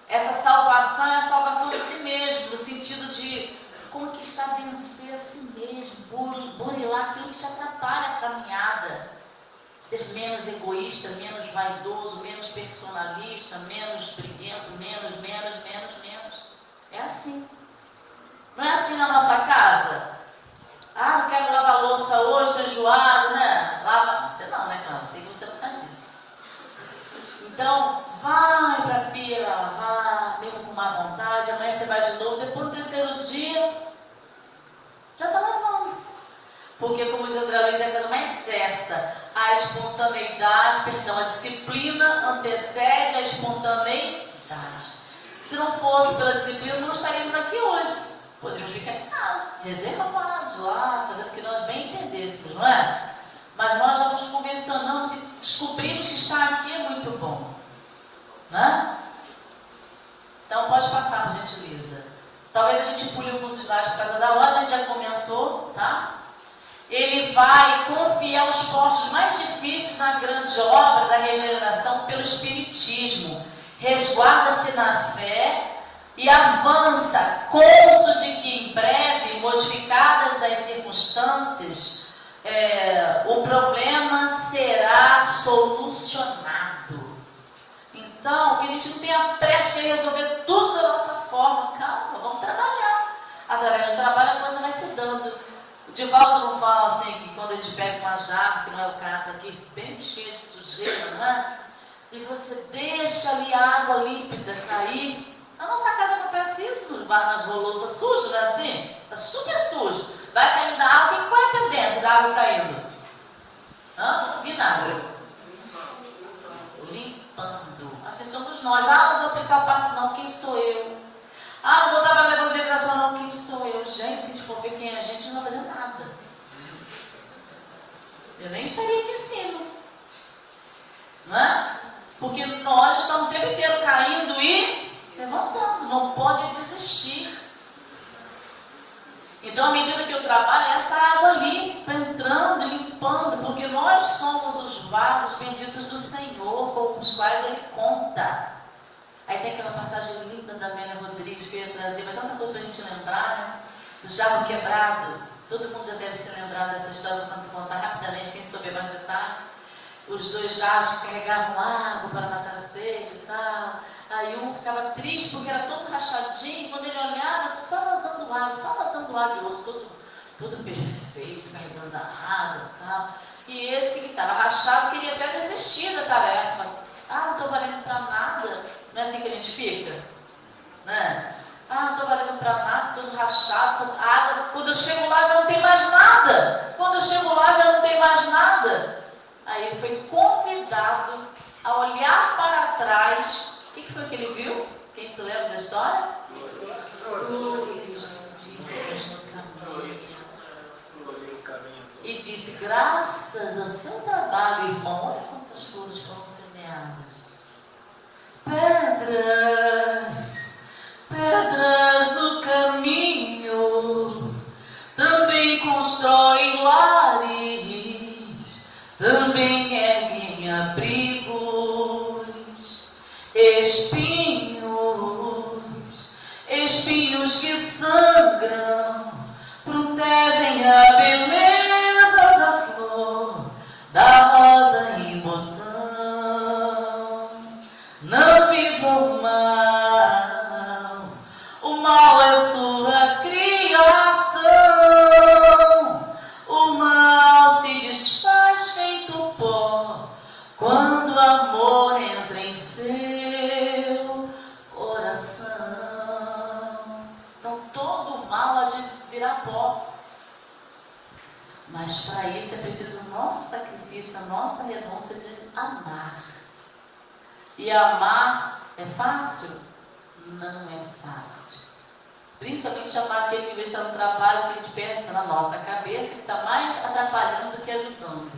essa salvação é a salvação de si mesmo, no sentido de conquistar, vencer a si mesmo, burilar aquilo que te atrapalha a caminhada, ser menos egoísta, menos vaidoso, menos personalista, menos briguento, menos. É assim. Não é assim na nossa casa? Ah, não quero lavar a louça hoje, estou enjoado, né? Lava. Você não, né, Cláudia? Sei que você não faz isso. Então, vai para a pia lavar, mesmo com má vontade, amanhã você vai de novo, depois no terceiro dia, já está lavando. Porque, como diz André Luiz, é a coisa mais certa. A espontaneidade, a disciplina antecede a espontaneidade. Se não fosse pela disciplina, não estaríamos aqui hoje. Poderíamos ficar em casa, reserva parados lá, fazendo o que nós bem entendêssemos, não é? Mas nós já nos convencionamos e descobrimos que estar aqui é muito bom. Né? Então pode passar, por gentileza. Talvez a gente pule alguns slides por causa da hora, a gente já comentou, tá? Ele vai confiar os postos mais difíceis na grande obra da regeneração pelo Espiritismo. Resguarda-se na fé e avança, cônscio de que em breve, modificadas as circunstâncias, o problema será solucionado. Então, que a gente não tenha pressa de resolver tudo da nossa forma. Calma, vamos trabalhar. Através do trabalho a coisa vai se dando. O Divaldo não fala assim, que quando a gente pega uma jarra, que não é o caso aqui, bem cheia de sujeira, não é? E você deixa ali a água límpida cair. Na nossa casa acontece isso, nas louças sujas, não é assim? Está super sujo. Vai caindo a água, e qual é a tendência da água caindo? Não vi nada. Limpando. Assim somos nós. Ah, não vou aplicar o passe não, quem sou eu? Ah, não vou trabalhar na evangelização não, quem sou eu? Gente, se a gente for ver quem é a gente, não vai fazer nada. Eu nem estaria aqui em cima. Não é? Porque nós estamos o tempo inteiro caindo e levantando. Não pode desistir. Então, à medida que eu trabalho, essa água limpa, entrando, limpando, porque nós somos os vasos benditos do Senhor, com os quais Ele conta. Aí tem aquela passagem linda da Amélia Rodrigues que eu ia trazer, mas tanta coisa para a gente lembrar, né? Do jarro quebrado. Todo mundo já deve se lembrar dessa história, quando contar rapidamente, quem souber mais detalhes. Os dois jarros que carregavam água para matar a sede e tal. Aí um ficava triste porque era todo rachadinho, quando ele olhava, só vazando água, e o outro todo perfeito, carregando a água e tal. E esse que estava rachado queria até desistir da tarefa. Ah, não estou valendo para nada. Não é assim que a gente fica? Né? Ah, não estou valendo para nada, todo rachado, água. Quando eu chego lá já não tem mais nada. Aí ele foi convidado a olhar para trás. O que foi que ele viu? Quem se lembra da história? Flores lindíssimas no caminho. E disse, graças ao seu trabalho, irmão, olha quantas flores foram semeadas. Pedras no caminho, também constrói lares, também erguem abrigos, espinhos que sangram, protegem a beleza da flor, da rosa em botão. Não viva o mal é sua criação. O mal se desfaz feito pó quando o amor entra em seu coração. Então todo mal há de virar pó. Mas para isso é preciso o nosso sacrifício, a nossa renúncia de amar. E amar é fácil? Não é fácil. Principalmente amar aquele que, em vez de estar no trabalho, que a gente pensa na nossa cabeça, que está mais atrapalhando do que ajudando.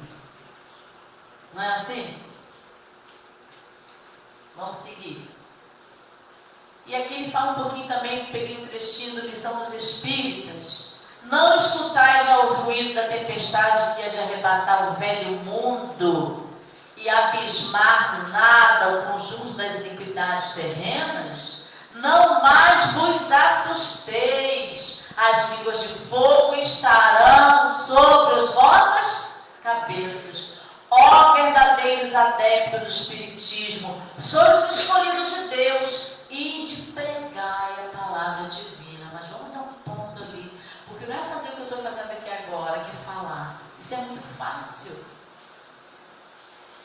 Não é assim? Vamos seguir. E aqui ele fala um pouquinho também, peguei um trechinho da Missão dos Espíritas. Não escutais já o ruído da tempestade que há de arrebatar o velho mundo e abismar no nada o conjunto das iniquidades terrenas. Não mais vos assusteis, as línguas de fogo estarão sobre as vossas cabeças. Ó verdadeiros adeptos do Espiritismo, sois os escolhidos de Deus, e de pregai a palavra divina. Mas vamos dar um ponto ali, porque não é fazer o que eu estou fazendo aqui agora, que é falar. Isso é muito fácil.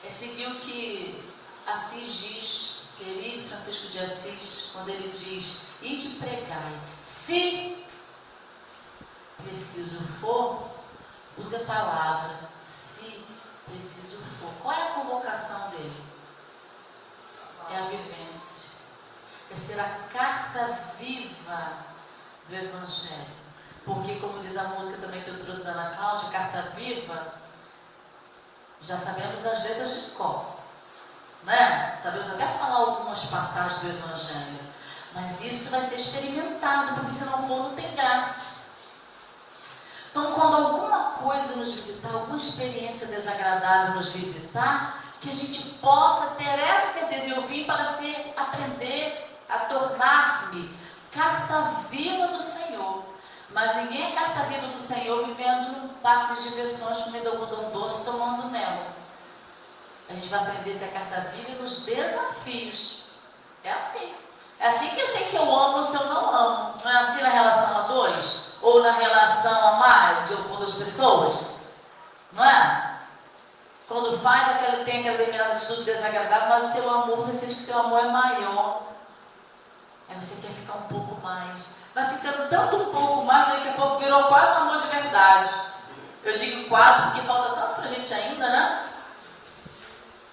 É seguir o que Assis diz, querido Francisco de Assis, quando ele diz: ide pregai. Se preciso for, use a palavra. Se preciso for. Qual é a convocação dele? É a vivência. É ser a carta viva do Evangelho. Porque, como diz a música também que eu trouxe da Ana Cláudia, carta viva, já sabemos as letras de cor, né? Sabemos até falar algumas passagens do Evangelho, mas isso vai ser experimentado, porque se não for, não tem graça. Então, quando alguma coisa nos visitar, alguma experiência desagradável nos visitar, que a gente possa ter essa certeza. Eu vim para aprender a tornar-me carta viva do Senhor. Mas ninguém é carta viva do Senhor vivendo num parque de diversões, comendo algodão doce, tomando mel. A gente vai aprender a ser carta viva nos desafios. É assim. É assim que eu sei que eu amo ou se eu não amo. Não é assim na relação a dois? Ou na relação a mais com duas pessoas? Não é? Quando tem aquela determinada atitude desagradável, mas o seu amor, você sente que o seu amor é maior. Aí você quer ficar um pouco mais. Vai ficando tanto um pouco mais, daqui a pouco virou quase um amor de verdade. Eu digo quase porque falta tanto pra gente ainda, né?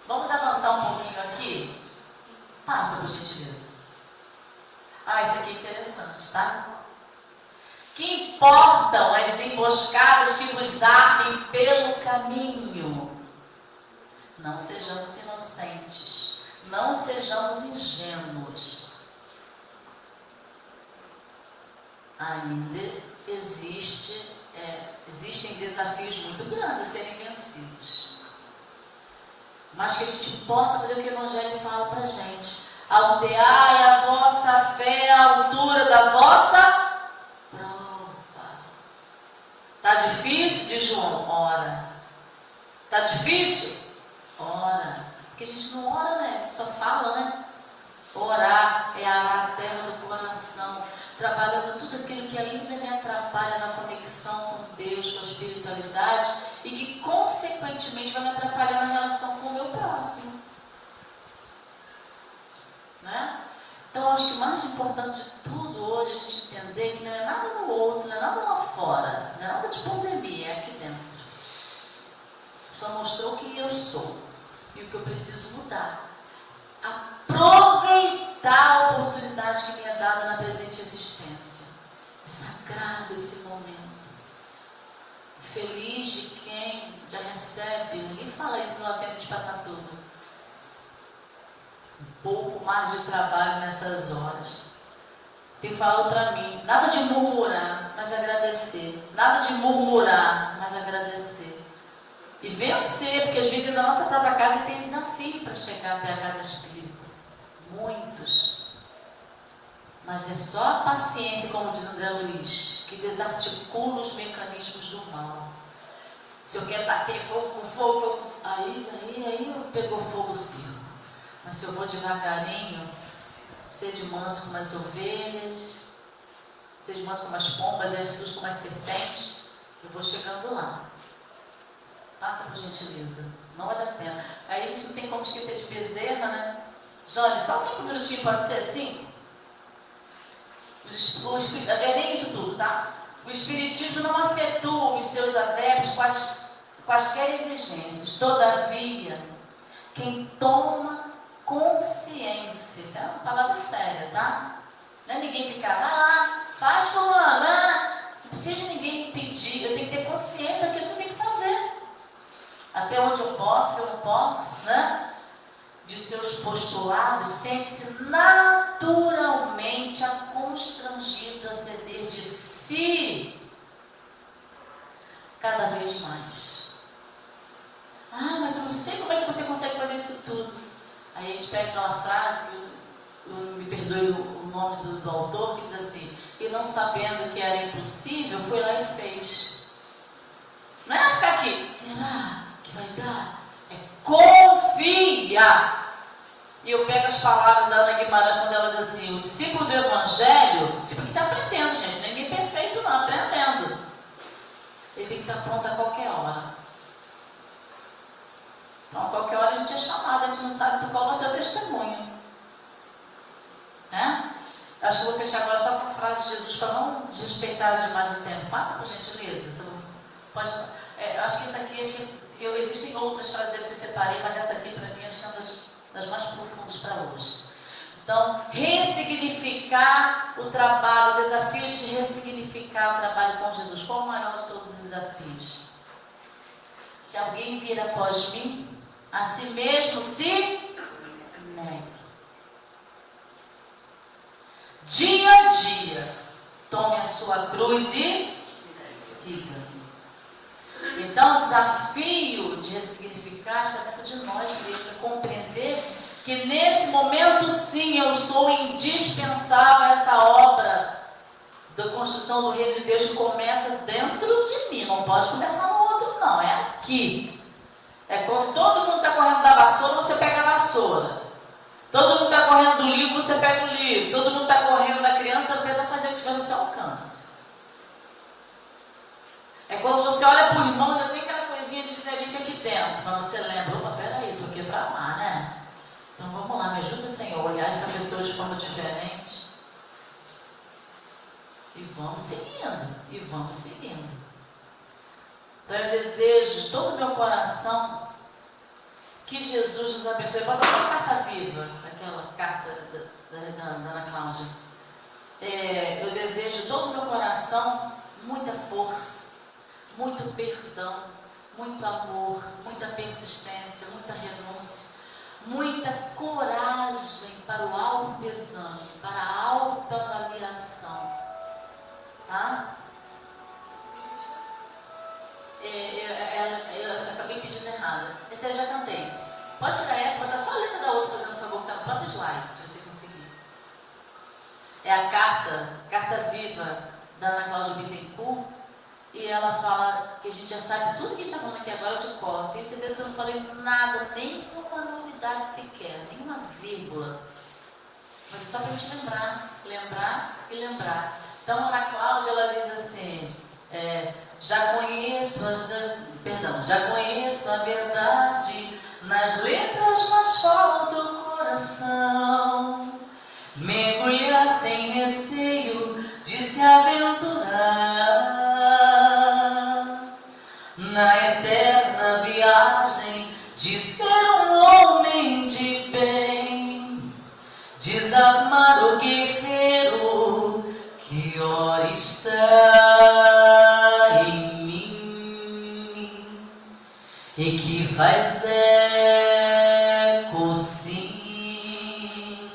Vamos avançar um pouquinho aqui? Passa, por gentileza. Isso aqui é interessante, tá? Que importam as emboscadas que vos armem pelo caminho? Não sejamos inocentes, não sejamos ingênuos. Ainda existem desafios muito grandes a serem vencidos. Mas que a gente possa fazer o que o Evangelho fala para a gente. Alteai a vossa fé à altura da vossa prova. Está difícil? Diz João, ora. Está difícil? Ora. Porque a gente não ora, né? A gente só fala, né? Orar é arar a terra do coração, trabalhando tudo aquilo que ainda me atrapalha na conexão com Deus, com a espiritualidade, e que consequentemente vai me atrapalhar na relação com o meu próximo. Né? Então, acho que o mais importante de tudo hoje é a gente entender que não é nada no outro, não é nada lá fora, não é nada de pandemia, é aqui dentro. Só mostrou quem eu sou e o que eu preciso mudar. Aproveitar a oportunidade que me é dada na presente existência. É sagrado esse momento. Feliz de quem já recebe. Ninguém fala isso no tempo de passar tudo. Um pouco mais de trabalho nessas horas. tem falado para mim, nada de murmurar, mas agradecer. Nada de murmurar, mas agradecer. E vencer, porque às vezes dentro da nossa própria casa tem desafio para chegar até a casa espírita. Muitos. Mas é só a paciência, como diz André Luiz, que desarticula os mecanismos do mal. Se eu quero bater fogo com fogo, aí pegou fogo o circo. Mas se eu vou devagarinho, ser de manso como as ovelhas, ser de manso como as pombas e as como as serpentes, eu vou chegando lá. Passa por gentileza, não vai dar tempo. Aí a gente não tem como esquecer de Bezerra, né? Jônio, só 5 minutinhos pode ser assim? É isso tudo, tá? O Espiritismo não afetua os seus adeptos quaisquer exigências. Todavia, quem toma consciência, isso é uma palavra séria, tá? Não é ninguém ficar, vai lá, faz fulano, não precisa de ninguém pedir, eu tenho que ter consciência daquilo que eu tenho que fazer. Até onde eu posso, que eu não posso, né? De seus postulados, sente-se naturalmente constrangido a ceder de si cada vez mais. Ah, mas eu não sei como é que você consegue fazer isso tudo. Aí a gente pega aquela frase, me perdoe o nome do autor, que diz assim, e não sabendo que era impossível, foi lá e fez. Não é ficar aqui, será que vai dar? É confia! E eu pego as palavras da Ana Guimarães quando ela diz assim, o discípulo do Evangelho, o discípulo que está aprendendo, gente, ninguém é perfeito não, aprendendo. Ele tem que estar pronto a qualquer hora. Então, a qualquer hora a gente é chamado, a gente não sabe do qual vai ser o testemunho. Acho que eu vou fechar agora só com a frase de Jesus, para não desrespeitar demais o tempo. Passa por gentileza. Acho que isso aqui, existem outras frases dele que eu separei, mas essa aqui para mim acho que é uma das mais profundas para hoje. Então, ressignificar o trabalho, o desafio de ressignificar o trabalho com Jesus. Qual o maior de todos os desafios? Se alguém vir após mim, a si mesmo se negue. Dia a dia, tome a sua cruz e siga-me. Então, o desafio de ressignificar está dentro de nós mesmos, é compreender que nesse momento, sim, eu sou indispensável a essa obra da construção do reino de Deus que começa dentro de mim, não pode começar no outro, não, é aqui. É quando todo mundo está correndo da vassoura, você pega a vassoura. Todo mundo está correndo do livro, você pega o livro. Todo mundo está correndo da criança, tenta fazer o que estiver no seu alcance. É quando você olha para o irmão, ainda tem aquela coisinha diferente aqui dentro, mas você lembra, opa, peraí, estou aqui para amar, né? Então vamos lá, me ajuda, Senhor, a olhar essa pessoa de forma diferente. E vamos seguindo, e vamos seguindo. Então eu desejo de todo o meu coração que Jesus nos abençoe. Bota só a carta viva, aquela carta da Ana Cláudia. Eu desejo de todo o meu coração muita força, muito perdão, muito amor, muita persistência, muita renúncia, muita coragem para o autoexame, para a autoavaliação. Tá? Eu acabei pedindo errada. Essa eu já cantei. Pode tirar essa, botar só a letra da outra, fazendo favor, que está no próprio slide, se você conseguir. É a carta viva da Ana Cláudia Bittencourt, e ela fala que a gente já sabe tudo que a gente está falando aqui agora de cor. Tenho certeza que eu não falei nada, nenhuma novidade sequer, nenhuma vírgula. Mas só para a gente lembrar e lembrar. Então, a Ana Cláudia, ela diz assim, já conheço a verdade, nas letras mais falta o coração, mergulhar sem receio de se aventurar na eterna viagem de ser um homem de bem, desamar o guerreiro que ora está em mim e que faz eco sim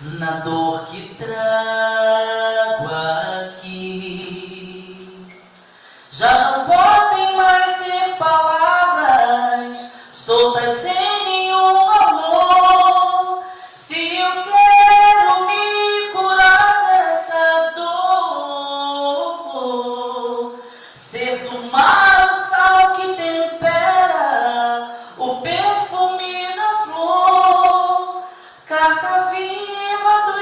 na dor que traz Ser do mar o sal que tempera, o perfume da flor, carta viva do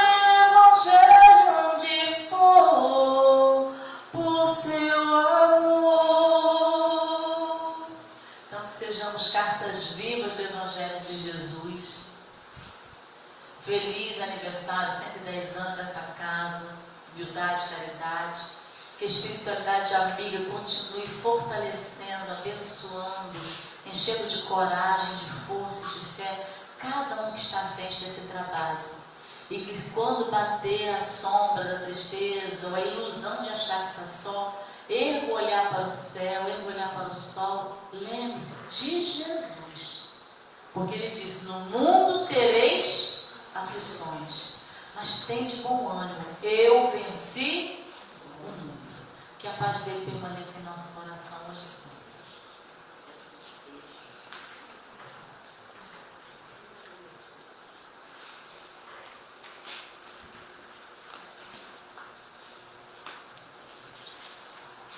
Evangelho onde for, por seu amor. Então que sejamos cartas vivas do Evangelho de Jesus. Feliz aniversário, 110 anos dessa casa, humildade e caridade. Que a espiritualidade amiga continue fortalecendo, abençoando, enchendo de coragem, de força, de fé, cada um que está à frente desse trabalho. E que quando bater a sombra da tristeza ou a ilusão de achar que está só, erga o olhar para o céu, erga o olhar para o sol, lembre-se de Jesus. Porque ele disse, no mundo tereis aflições, mas tem de bom ânimo, eu venci o mundo. Que a paz dele permaneça em nosso coração hoje e sempre.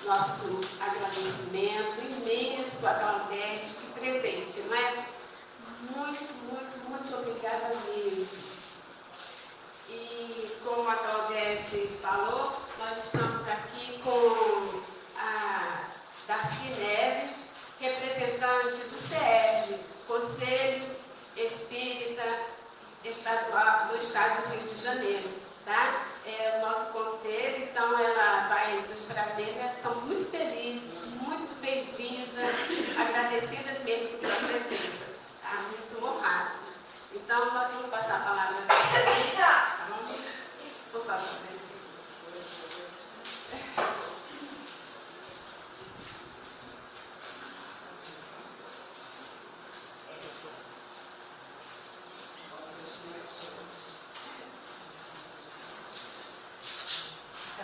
Nosso agradecimento imenso a Claudete, que presente, não é? Muito obrigada mesmo. E como a Claudete falou, nós estamos aqui com a Darcy Neves, representante do CERJ, Conselho Espírita Estadual do Estado do Rio de Janeiro, tá? É o nosso conselho, então ela vai nos trazer, nós estamos muito felizes, muito bem-vindas, agradecidas mesmo por sua presença, tá? Muito honrados. Então, nós vamos passar a palavra para você. Tá bom? Por favor, Priscila.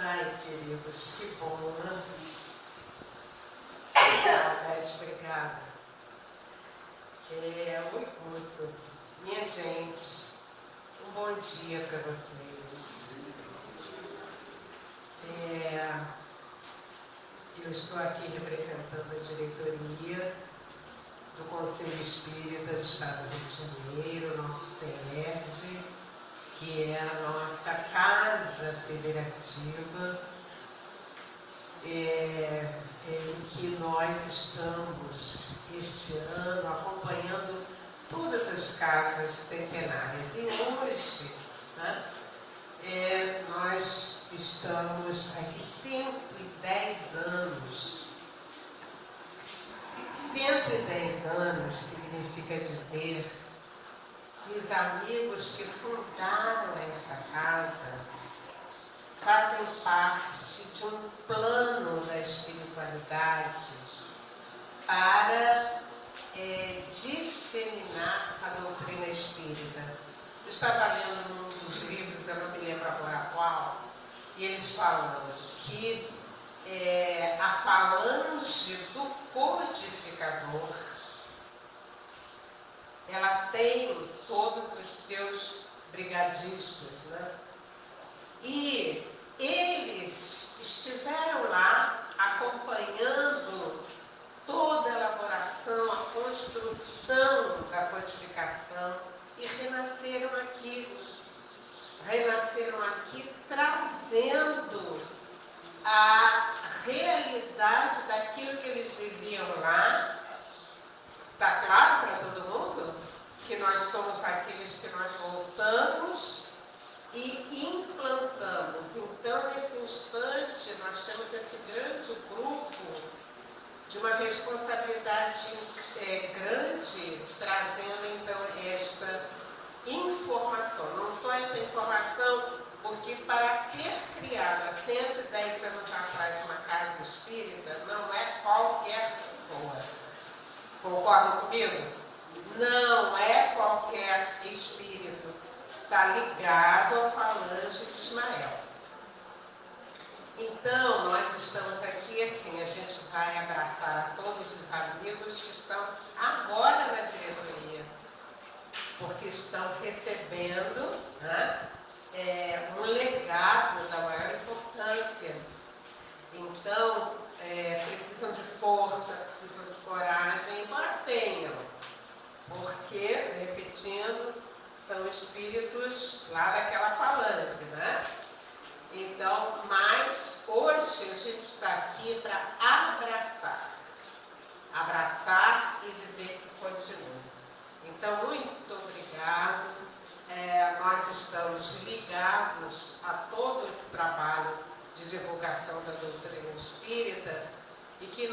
Ai, queridos, que bom, né? Obrigada. Muito. Minha gente, um bom dia para vocês. Eu estou aqui representando a diretoria do Conselho Espírita do Estado do Rio de Janeiro, nosso CERJ, que é a nossa casa federativa, em que nós estamos este ano acompanhando todas as casas centenárias. E hoje, né, nós estamos aqui 110 anos. 110 anos significa dizer que os amigos que fundaram esta casa fazem parte de um plano da espiritualidade para disseminar a doutrina espírita. Eu estava lendo num dos livros, eu não me lembro agora qual, e eles falando que a falange do codificador, ela tem todos os seus brigadistas, né? E eles estiveram lá acompanhando toda a elaboração, a construção da codificação e renasceram aqui trazendo a realidade daquilo que eles viviam lá. Está claro para todo mundo que nós somos aqueles que nós voltamos e implantamos. Então, nesse instante, nós temos esse grande grupo de uma responsabilidade grande, trazendo então esta informação. Não só esta informação, porque para ter criado há 110 anos atrás uma casa espírita, não é qualquer pessoa. Concordam comigo? Não é qualquer espírito. Está ligado ao falange de Ismael. Então, nós estamos aqui assim, a gente vai abraçar a todos os amigos que estão agora na diretoria, porque estão recebendo, né, um legado da maior importância. Então,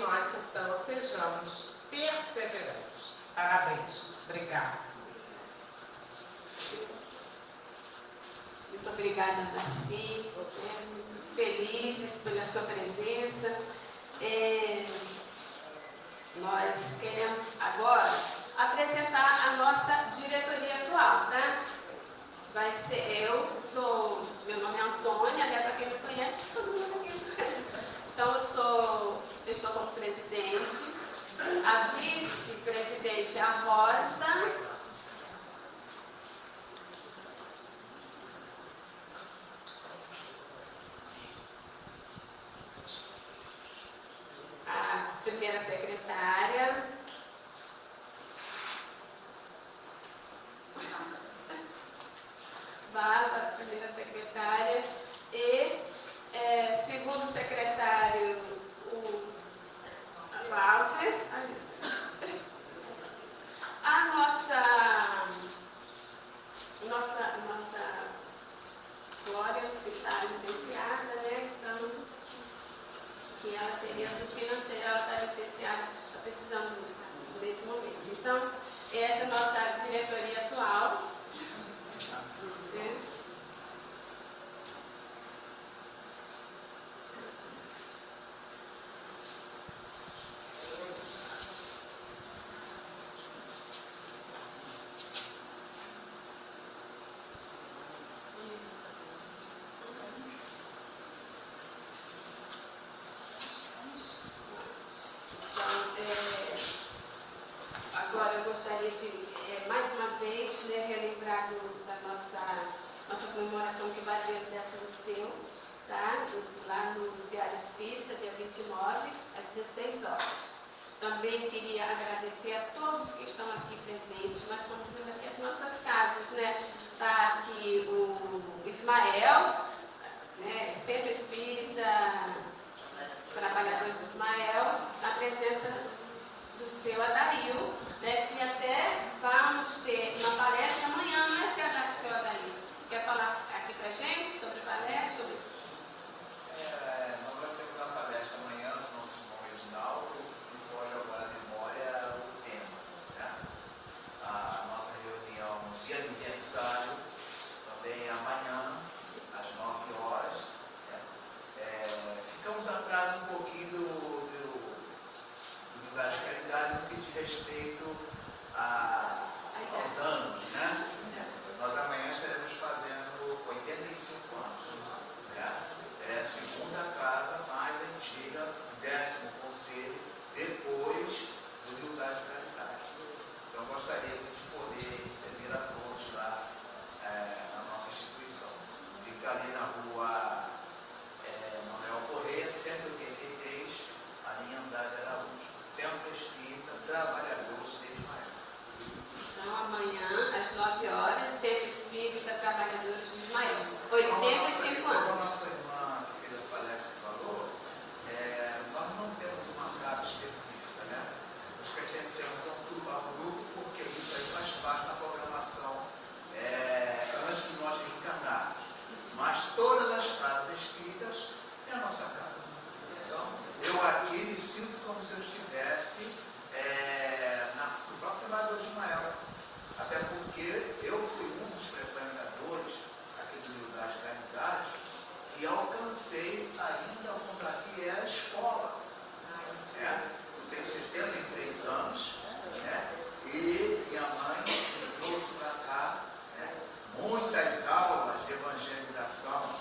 nós, então, sejamos perseverantes. Parabéns. Obrigada. Muito obrigada, Darcy. Muito felizes pela sua presença. Nós queremos agora apresentar a nossa diretoria atual, tá? Vai ser meu nome é Antônia, né? Para quem me conhece, todo mundo aqui me conhece. Então eu estou como presidente, a vice-presidente é a Rosa, a primeira secretária, Bárbara, primeira secretária, e segundo secretário, o Walter. A nossa Glória está licenciada, né? Então, que ela seria do financeiro, ela está licenciada, está precisando nesse momento. Então, essa é a nossa diretoria atual. Né? Agora eu gostaria de, mais uma vez, né, relembrar da nossa comemoração que vai ter o seu, tá? Lá no Seara Espírita, dia 29, às 16 horas. Também queria agradecer a todos que estão aqui presentes. Nós estamos vendo aqui as nossas casas, né? Está aqui o Ismael, né, Centro Espírita, Trabalhadores de Ismael, na presença do seu Adail, né, e até vamos ter uma palestra amanhã, não é seu Adail? Quer falar aqui pra gente sobre palestra? Nós vamos ter uma palestra amanhã no nosso irmão Reginaldo, que foge agora à memória o tema. Né? A nossa reunião de aniversário também é amanhã, às 9 horas. Né? Ficamos atrás um pouquinho do lugar de caridade no que diz respeito aos anos, né? Nós amanhã estaremos fazendo 85 anos. Né? É a segunda casa mais antiga, 10º conselho, depois do lugar de caridade. Então gostaria de poder receber a todos lá na nossa instituição. Fica ali na rua Manuel Correia, 183, a linha Andrade Araújo. Centro Espírita Trabalhadores de Ismael. Então, amanhã, às 9 horas, Centro Espírita Trabalhadores de Ismael. 85 anos. Como a nossa irmã, que fez a palestra, falou, nós não temos uma data específica, né? Nós pertencemos ao grupo porque isso aí faz parte da programação antes de nós reencarnarmos. Mas todas as casas espíritas é a nossa casa. Então, eu aqui me sinto como se eu estivesse no próprio trabalhador de Ismael. Até porque eu fui um dos frequentadores aqui do Unidade de Caridade e alcancei ainda onde aqui era a escola. Eu tenho 73 anos, né? E minha mãe trouxe para cá muitas aulas de evangelização.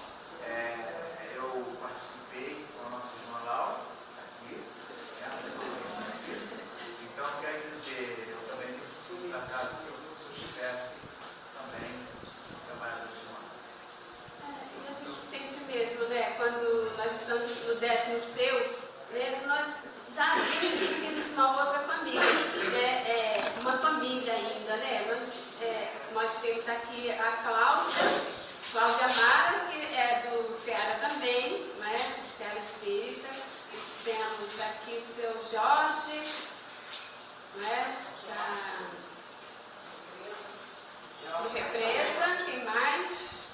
Eu participei com a nossa irmã Laura, aqui, então quer dizer, eu também preciso da casa que eu se eu estivesse também trabalhando de mão. E a gente se sente mesmo, né? Quando nós estamos no 10º seu, nós já sentimos uma outra família, né? Uma família ainda, né? Nós temos aqui a Cláudia Mara, que é do Seara também, né? Seara Espírita. Temos aqui o seu Jorge, né? Do Represa. Quem mais?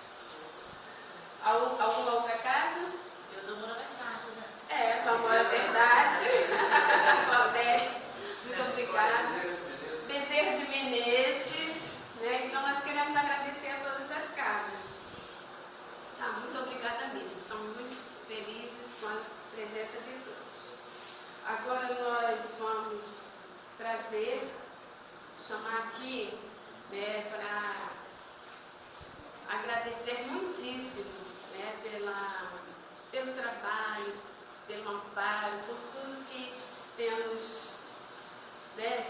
Alguma outra casa? Eu dou uma verdade, né? Do Amor à Verdade. prazer chamar aqui, né, para agradecer muitíssimo, né, pelo trabalho, pelo amparo, por tudo que temos, né,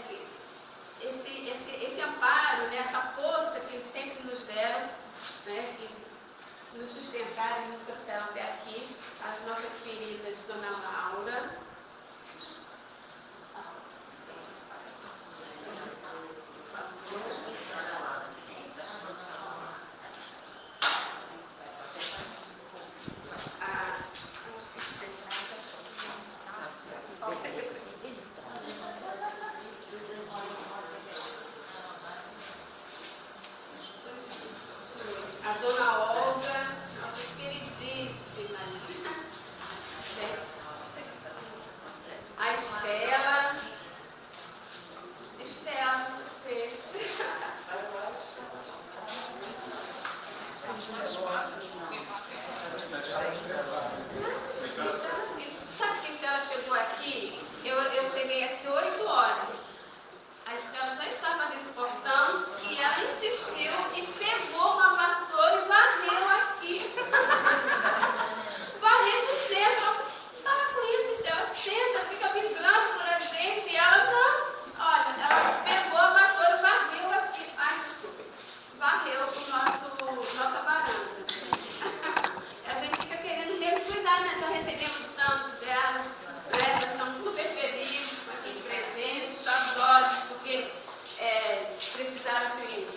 esse amparo, né, essa força que eles sempre nos deram, né, que nos sustentaram e nos trouxeram até aqui, as nossas queridas Dona Laura, a Dona Olga, nossas queridíssimas, a Estela, você. Sabe que a Estela chegou aqui? Eu cheguei aqui 8 horas. A Estela já estava ali no portão e ela insistiu e pegou uma vassoura e varreu aqui. Varreu do centro. Para com isso, Estela, senta, fica vibrando por a gente. E ela não. Olha, ela pegou a vassoura e varreu aqui. Ai, desculpe. Varreu nossa varanda. A gente fica querendo mesmo cuidar, né? Já recebemos tanto delas, né? Nós estamos super felizes com essas presenças, chorosos, porque precisaram se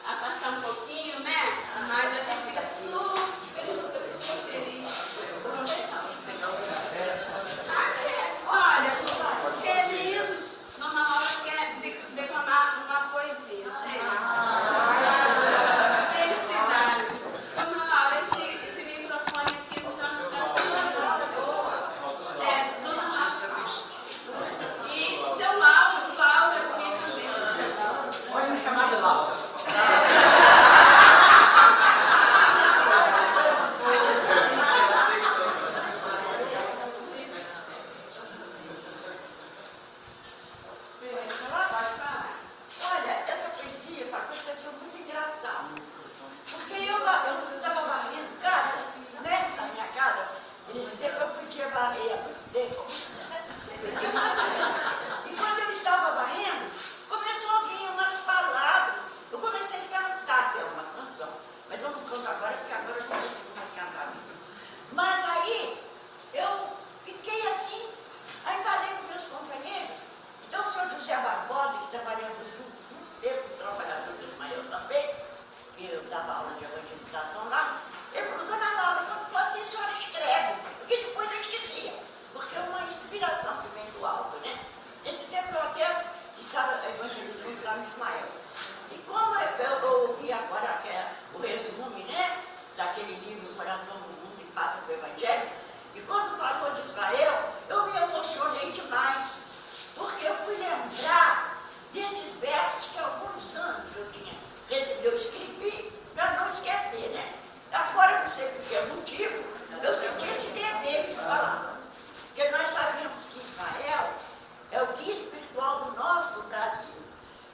afastar um pouquinho, né? Mas a gente fica super feliz. Olha, queridos, Dona Laura quer declamar uma poesia, gente. Felicidade. Dona Laura, esse microfone aqui já não está funcionando. Dona Laura. E seu Laura também também. Pode me chamar de Laura. Pode falar. Olha, essa poesia aconteceu muito engraçado. Porque eu estava varrendo casa, né? Na minha casa. E nesse tempo eu podia varrer há muito tempo. E quando eu estava varrendo, começou a vir umas palavras. Eu comecei a cantar até uma canção. Mas eu não canto agora, porque agora eu não consigo mais cantar muito. Mas aí, eu fiquei assim, aí falei com meus companheiros. Então, o senhor José Barbosa, que trabalhamos juntos muito tempo, trabalhador de Ismael também, que eu dava aula de evangelização lá, ele falou: Dona Laura, quando for assim, a senhora escreve, porque depois eu esquecia, porque é uma inspiração que vem do alto, né? Nesse tempo eu até estava evangelizando lá no Ismael. E como eu ouvi agora o resumo, né, daquele livro Coração do Mundo e Pátria do Evangelho, e quando falou de Israel, eu me emocionei demais. Porque eu fui lembrar desses versos que há alguns anos eu escrevi para não esquecer, né? Agora, não sei por que motivo, eu senti esse desejo de falar. Porque nós sabemos que Israel é o guia espiritual do nosso Brasil.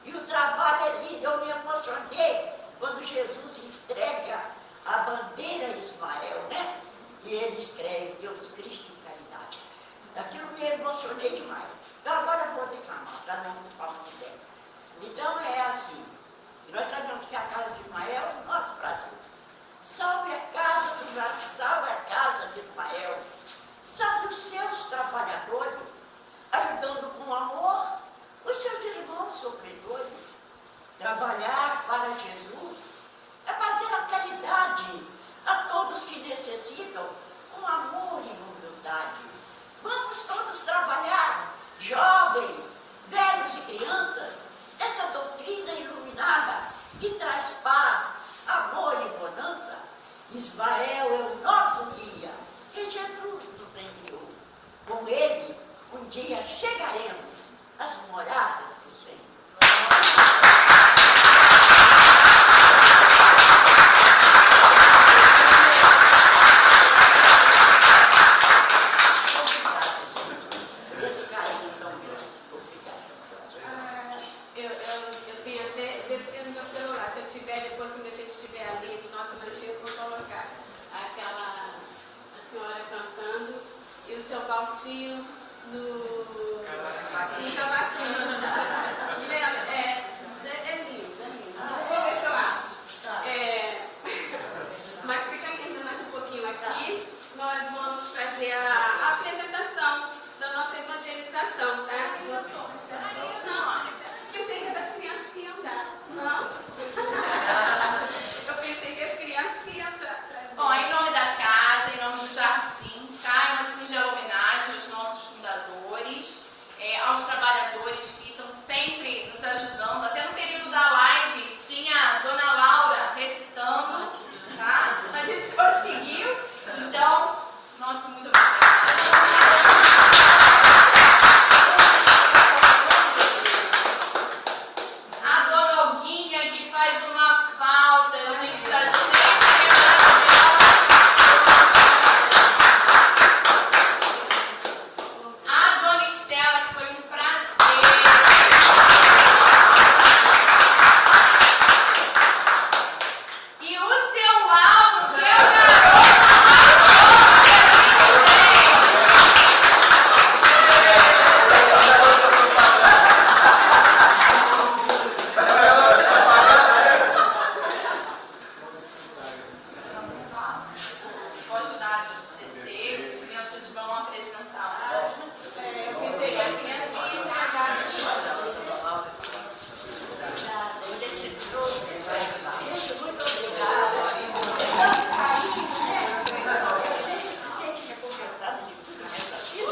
E o trabalho é lindo. Eu me emocionei quando Jesus entrega a bandeira a Ismael, né? E ele escreve: Deus Cristo em caridade. Aquilo me emocionei demais. Então agora eu vou declamar, para não falar muito tempo. Então é assim, nós sabemos que a casa de Ismael é o nosso Brasil. Salve a casa do Brasil, salve a casa de Ismael. Salve os seus trabalhadores, ajudando com amor os seus irmãos sofredores. Trabalhar para Jesus é fazer a caridade a todos que necessitam, com amor e humildade. Vamos todos trabalhar, jovens, velhos e crianças, essa doutrina iluminada que traz paz, amor e bonança. Israel é o nosso guia, que Jesus nos enviou. Com ele, um dia chegaremos às moradas do Senhor. Esse carinho tão grande. Obrigada. Altinho, no Cavaquinho. Lembra? É lindo, é lindo. Vou ver se eu acho. Mas fica ainda mais um pouquinho aqui. Nós vamos fazer a apresentação da nossa evangelização, tá? Não, olha, pensei que das crianças que iam dar. Não? Eu pensei que as crianças que iam trazer. Bom, em nome da casa, em nome do jardim, tá? É uma singela homenagem aos nossos fundadores, aos trabalhadores que estão sempre nos ajudando. Até no período da live tinha a Dona Laura recitando, tá? A gente conseguiu. Então, nosso muito obrigada. A Dona Olguinha, que faz uma falta, a gente está sempre lembrando dela. A Dona Estela, que foi um prazer. E o seu Lauro, que é o garoto mais jovem que a gente tem. Vou ajudar a descer, as crianças vão apresentar. Eu pensei que as crianças iam trazer. Muito obrigada. Se sente reconfortado de tudo nessa vida?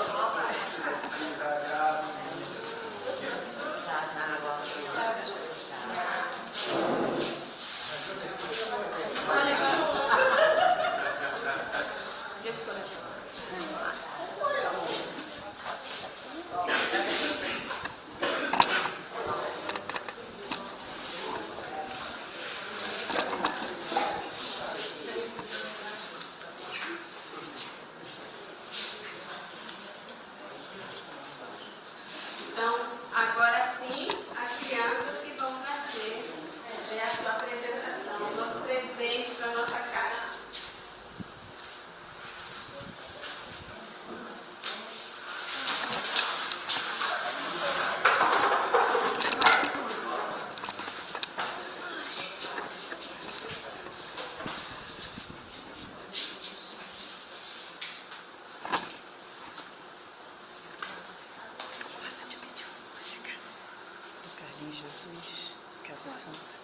Então, agora sim, as crianças que vão fazer a sua apresentação, o nosso presente para a nossa casa. Jesus, Casa Santa.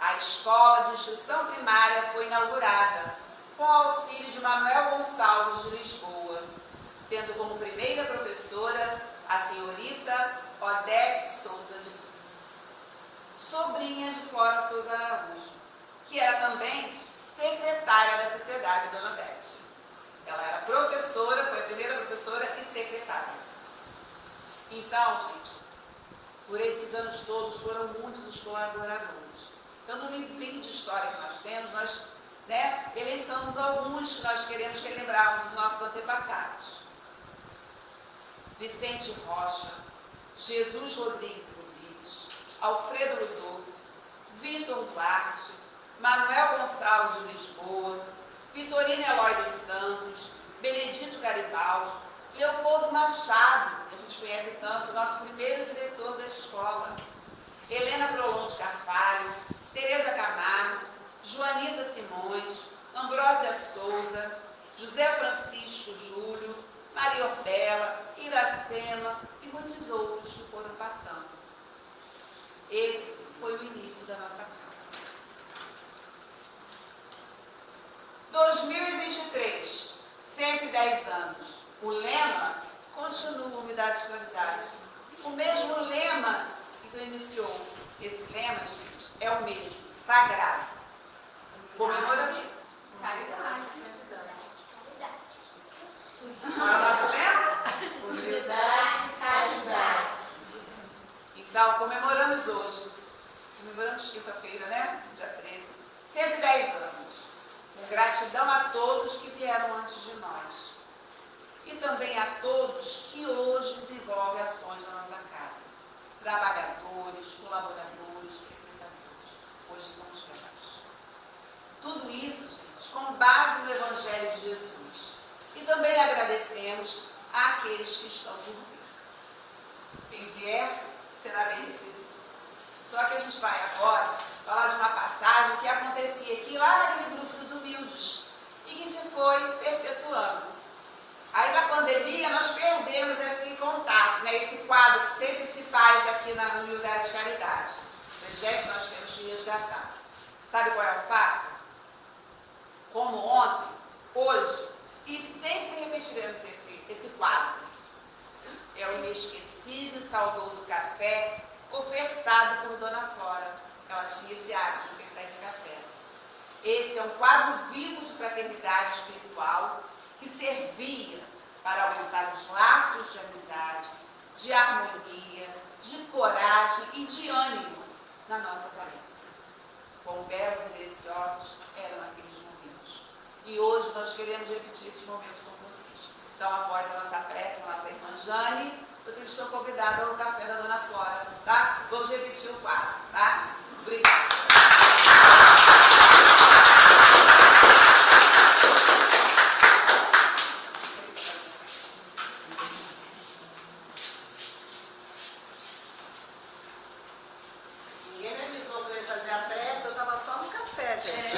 A escola de instrução primária foi inaugurada com o auxílio de Manuel Gonçalves de Lisboa, tendo como primeira professora a senhorita Odete Souza de Lima, sobrinha de Flora Souza Araújo, que era também secretária da sociedade, Dona Odete. Ela era professora, foi a primeira professora e secretária. Então, gente, por esses anos todos foram muitos os colaboradores. Então, no livrinho de história que nós temos, nós elencamos alguns que nós queremos relembrar dos nossos antepassados. Vicente Rocha, Jesus Rodrigues Alfredo Ludolfo, Vitor Duarte, Manuel Gonçalves de Lisboa, Vitorino Eloy dos Santos, Benedito Garibaldi, Leopoldo Machado, que a gente conhece tanto, nosso primeiro diretor da escola, Helena Prolon de Carvalho, Tereza Camargo, Joanita Simões, Ambrósia Souza, José Francisco Júlio, Maria Ortela, Iracema e muitos outros que foram passando. Esse foi o início da nossa casa. 2023, 110 anos. O lema continua, Unidade de Caridade. O mesmo lema que iniciou. Esse lema, gente, é o mesmo, sagrado. Comemorando. Caridade. Qual é o nosso lema? Humildade e caridade. Então, comemoramos hoje. Comemoramos quinta-feira, né? Dia 13. 110 anos. Com gratidão a todos que vieram antes de nós. E também a todos que hoje desenvolvem ações na nossa casa. Trabalhadores, colaboradores, frequentadores. Hoje somos gratos. Tudo isso, gente, com base no Evangelho de Jesus. E também agradecemos àqueles que estão por vir. Quem vier será bem recebido. Só que a gente vai agora falar de uma passagem que acontecia aqui lá naquele grupo dos humildes e que se foi perpetuando. Aí na pandemia nós perdemos esse contato, né? Esse quadro que sempre se faz aqui na Humildade e Caridade. Gente, nós temos que resgatar. Sabe qual é o fato? Como ontem, hoje, e sempre repetiremos esse quadro. É o inesquecível e saudoso café ofertado por Dona Flora. Ela tinha esse hábito de ofertar esse café. Esse é um quadro vivo de fraternidade espiritual que servia para aumentar os laços de amizade, de harmonia, de coragem e de ânimo na nossa tarefa. Quão belos e deliciosos eram aqueles momentos. E hoje nós queremos repetir esses momentos com vocês. Então, após a nossa prece, a nossa irmã Jane, vocês estão convidados ao café da Dona Flora, tá? Vamos repetir o quadro, tá? Obrigada. Ninguém me avisou que eu ia fazer a prece, eu estava só no café, gente.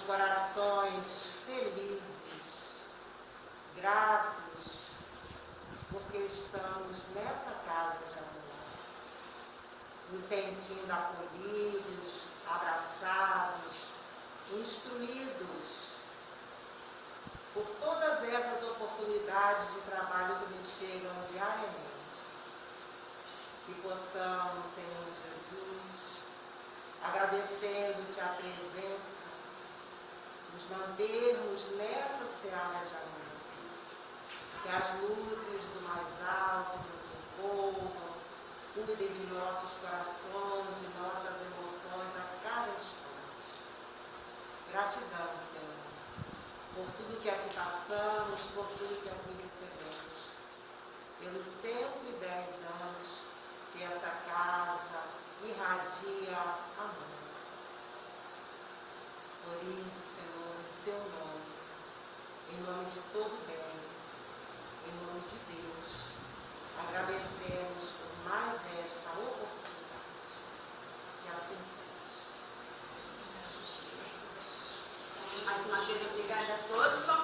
Corações felizes, gratos, porque estamos nessa casa de amor, nos sentindo acolhidos, abraçados, instruídos por todas essas oportunidades de trabalho que nos chegam diariamente. Que possamos, Senhor Jesus, agradecendo-te a presença, nos mantermos nessa seara de amor. Que as luzes do mais alto nos envolvam, cuidem de nossos corações, de nossas emoções a cada instante. Gratidão, Senhor, por tudo que aqui passamos, por tudo que aqui recebemos. Pelos 110 anos que essa casa irradia amor. Por isso, Senhor, em seu nome, em nome de todo bem, em nome de Deus, agradecemos por mais esta oportunidade. Que assim seja. Mais uma vez, obrigada a todos.